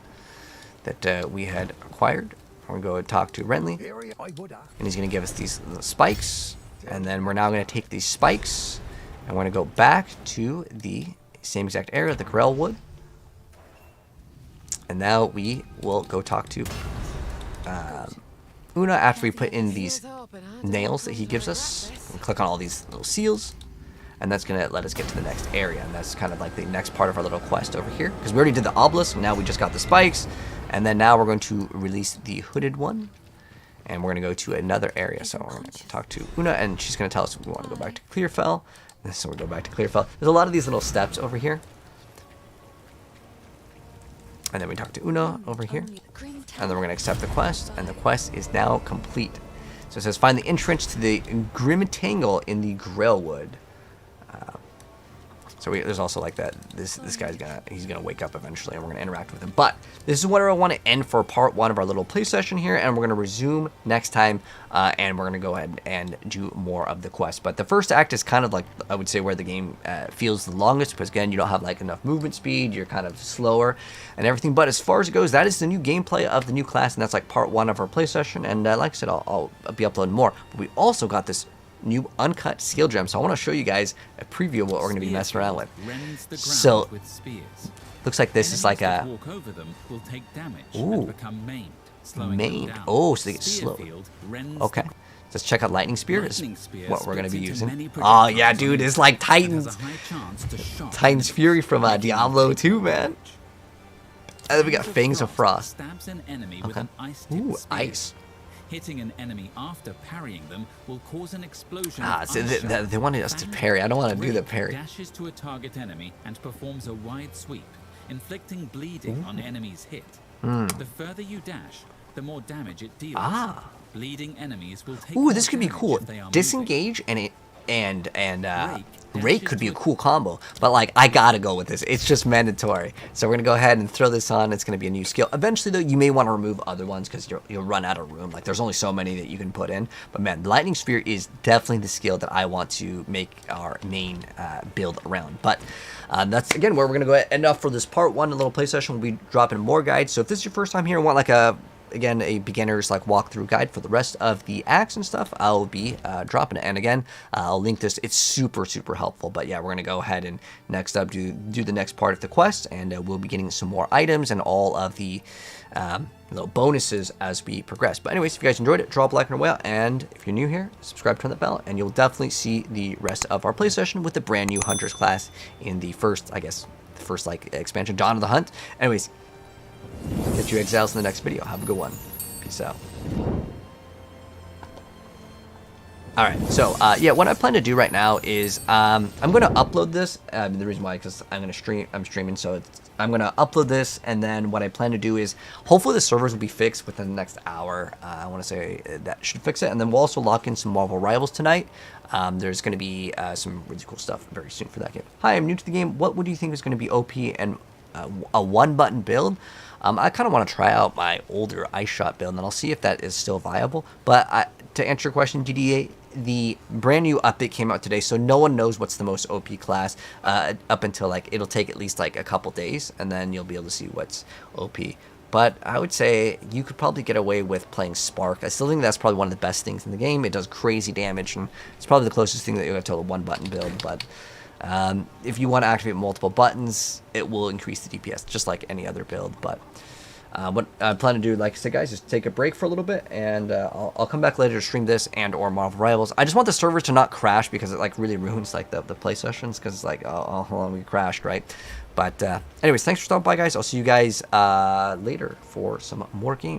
that we had acquired. We're going to go and talk to Renly, and he's going to give us these little spikes. And then we're now going to take these spikes, and we're going to go back to the same exact area, the Grell Wood. And now we will go talk to Una after we put in these nails that he gives us. We click on all these little seals, and that's going to let us get to the next area. And that's kind of like the next part of our little quest over here, because we already did the obelisk, now we just got the spikes. And then now we're going to release the hooded one, and we're going to go to another area. So we're going to talk to Una, and she's going to tell us if we want to go back to Clearfell. So we go back to Clearfell. There's a lot of these little steps over here. And then we talk to Una over here. And then we're going to accept the quest, and the quest is now complete. So it says, find the entrance to the Grimtangle in the Grailwood. So there's also like that. This guy's he's gonna wake up eventually, and we're gonna interact with him. But this is where I want to end for part 1 of our little play session here, and we're gonna resume next time, and we're gonna go ahead and do more of the quest. But the first act is kind of like, I would say, where the game feels the longest, because again, you don't have like enough movement speed. You're kind of slower and everything. But as far as it goes, that is the new gameplay of the new class, and that's like part 1 of our play session. And like I said, I'll be uploading more. But we also got this new uncut skill gem, so I want to show you guys a preview of what we're going to be messing around with. So looks like this is like a maimed. Oh, so they get slow. Okay, let's check out lightning spear is what we're going to be using. Oh yeah, dude, it's like Titan's Fury from Diablo 2, man. And then we got Fangs of Frost. Okay. Ooh, ice. Hitting an enemy after parrying them will cause an explosion. So they wanted us to parry. I don't want to do the parry. Dashes to a target enemy and performs a wide sweep, inflicting bleeding on enemies hit. The further you dash, the more damage it deals. Bleeding enemies will take. Ooh, this could be cool. Disengage and Rake could be a cool combo, but like I gotta go with this. It's just mandatory. So we're gonna go ahead and throw this on. It's gonna be a new skill. Eventually, though, you may want to remove other ones because you'll run out of room. Like there's only so many that you can put in. But man, the lightning spear is definitely the skill that I want to make our main build around. But that's again where we're gonna go ahead and end off for this part 1. A little play session. We'll be dropping more guides. So if this is your first time here and want like a beginner's like walkthrough guide for the rest of the acts and stuff, I'll be dropping it. And again, I'll link this. It's super helpful. But yeah, we're gonna go ahead and next up do the next part of the quest, and we'll be getting some more items and all of the little bonuses as we progress. But anyways, if you guys enjoyed it, drop a like and a whale, and if you're new here, subscribe, turn the bell, and you'll definitely see the rest of our play session with the brand new Hunters class in the first like expansion, Dawn of the Hunt. Anyways, catch you Exiles in the next video. Have a good one. Peace out. Alright, so yeah, what I plan to do right now is I'm going to upload this. The reason why, because I'm streaming, so I'm going to upload this, and then what I plan to do is hopefully the servers will be fixed within the next hour. I want to say that should fix it, and then we'll also lock in some Marvel Rivals tonight. There's going to be some really cool stuff very soon for that game. Hi, I'm new to the game. What do you think is going to be OP and a one-button build? I kind of want to try out my older Ice Shot build, and then I'll see if that is still viable. But to answer your question, GDA, the brand new update came out today, so no one knows what's the most OP class up until like it'll take at least like a couple days, and then you'll be able to see what's OP. But I would say you could probably get away with playing Spark. I still think that's probably one of the best things in the game. It does crazy damage, and it's probably the closest thing that you'll have to a one-button build. But if you want to activate multiple buttons, it will increase the DPS, just like any other build. But what I plan to do, like I said, guys, is take a break for a little bit, and I'll come back later to stream this and or Marvel Rivals. I just want the servers to not crash, because it like really ruins like the play sessions, because it's like, oh, hold on, we crashed, right? But anyways, thanks for stopping by, guys. I'll see you guys later for some more games.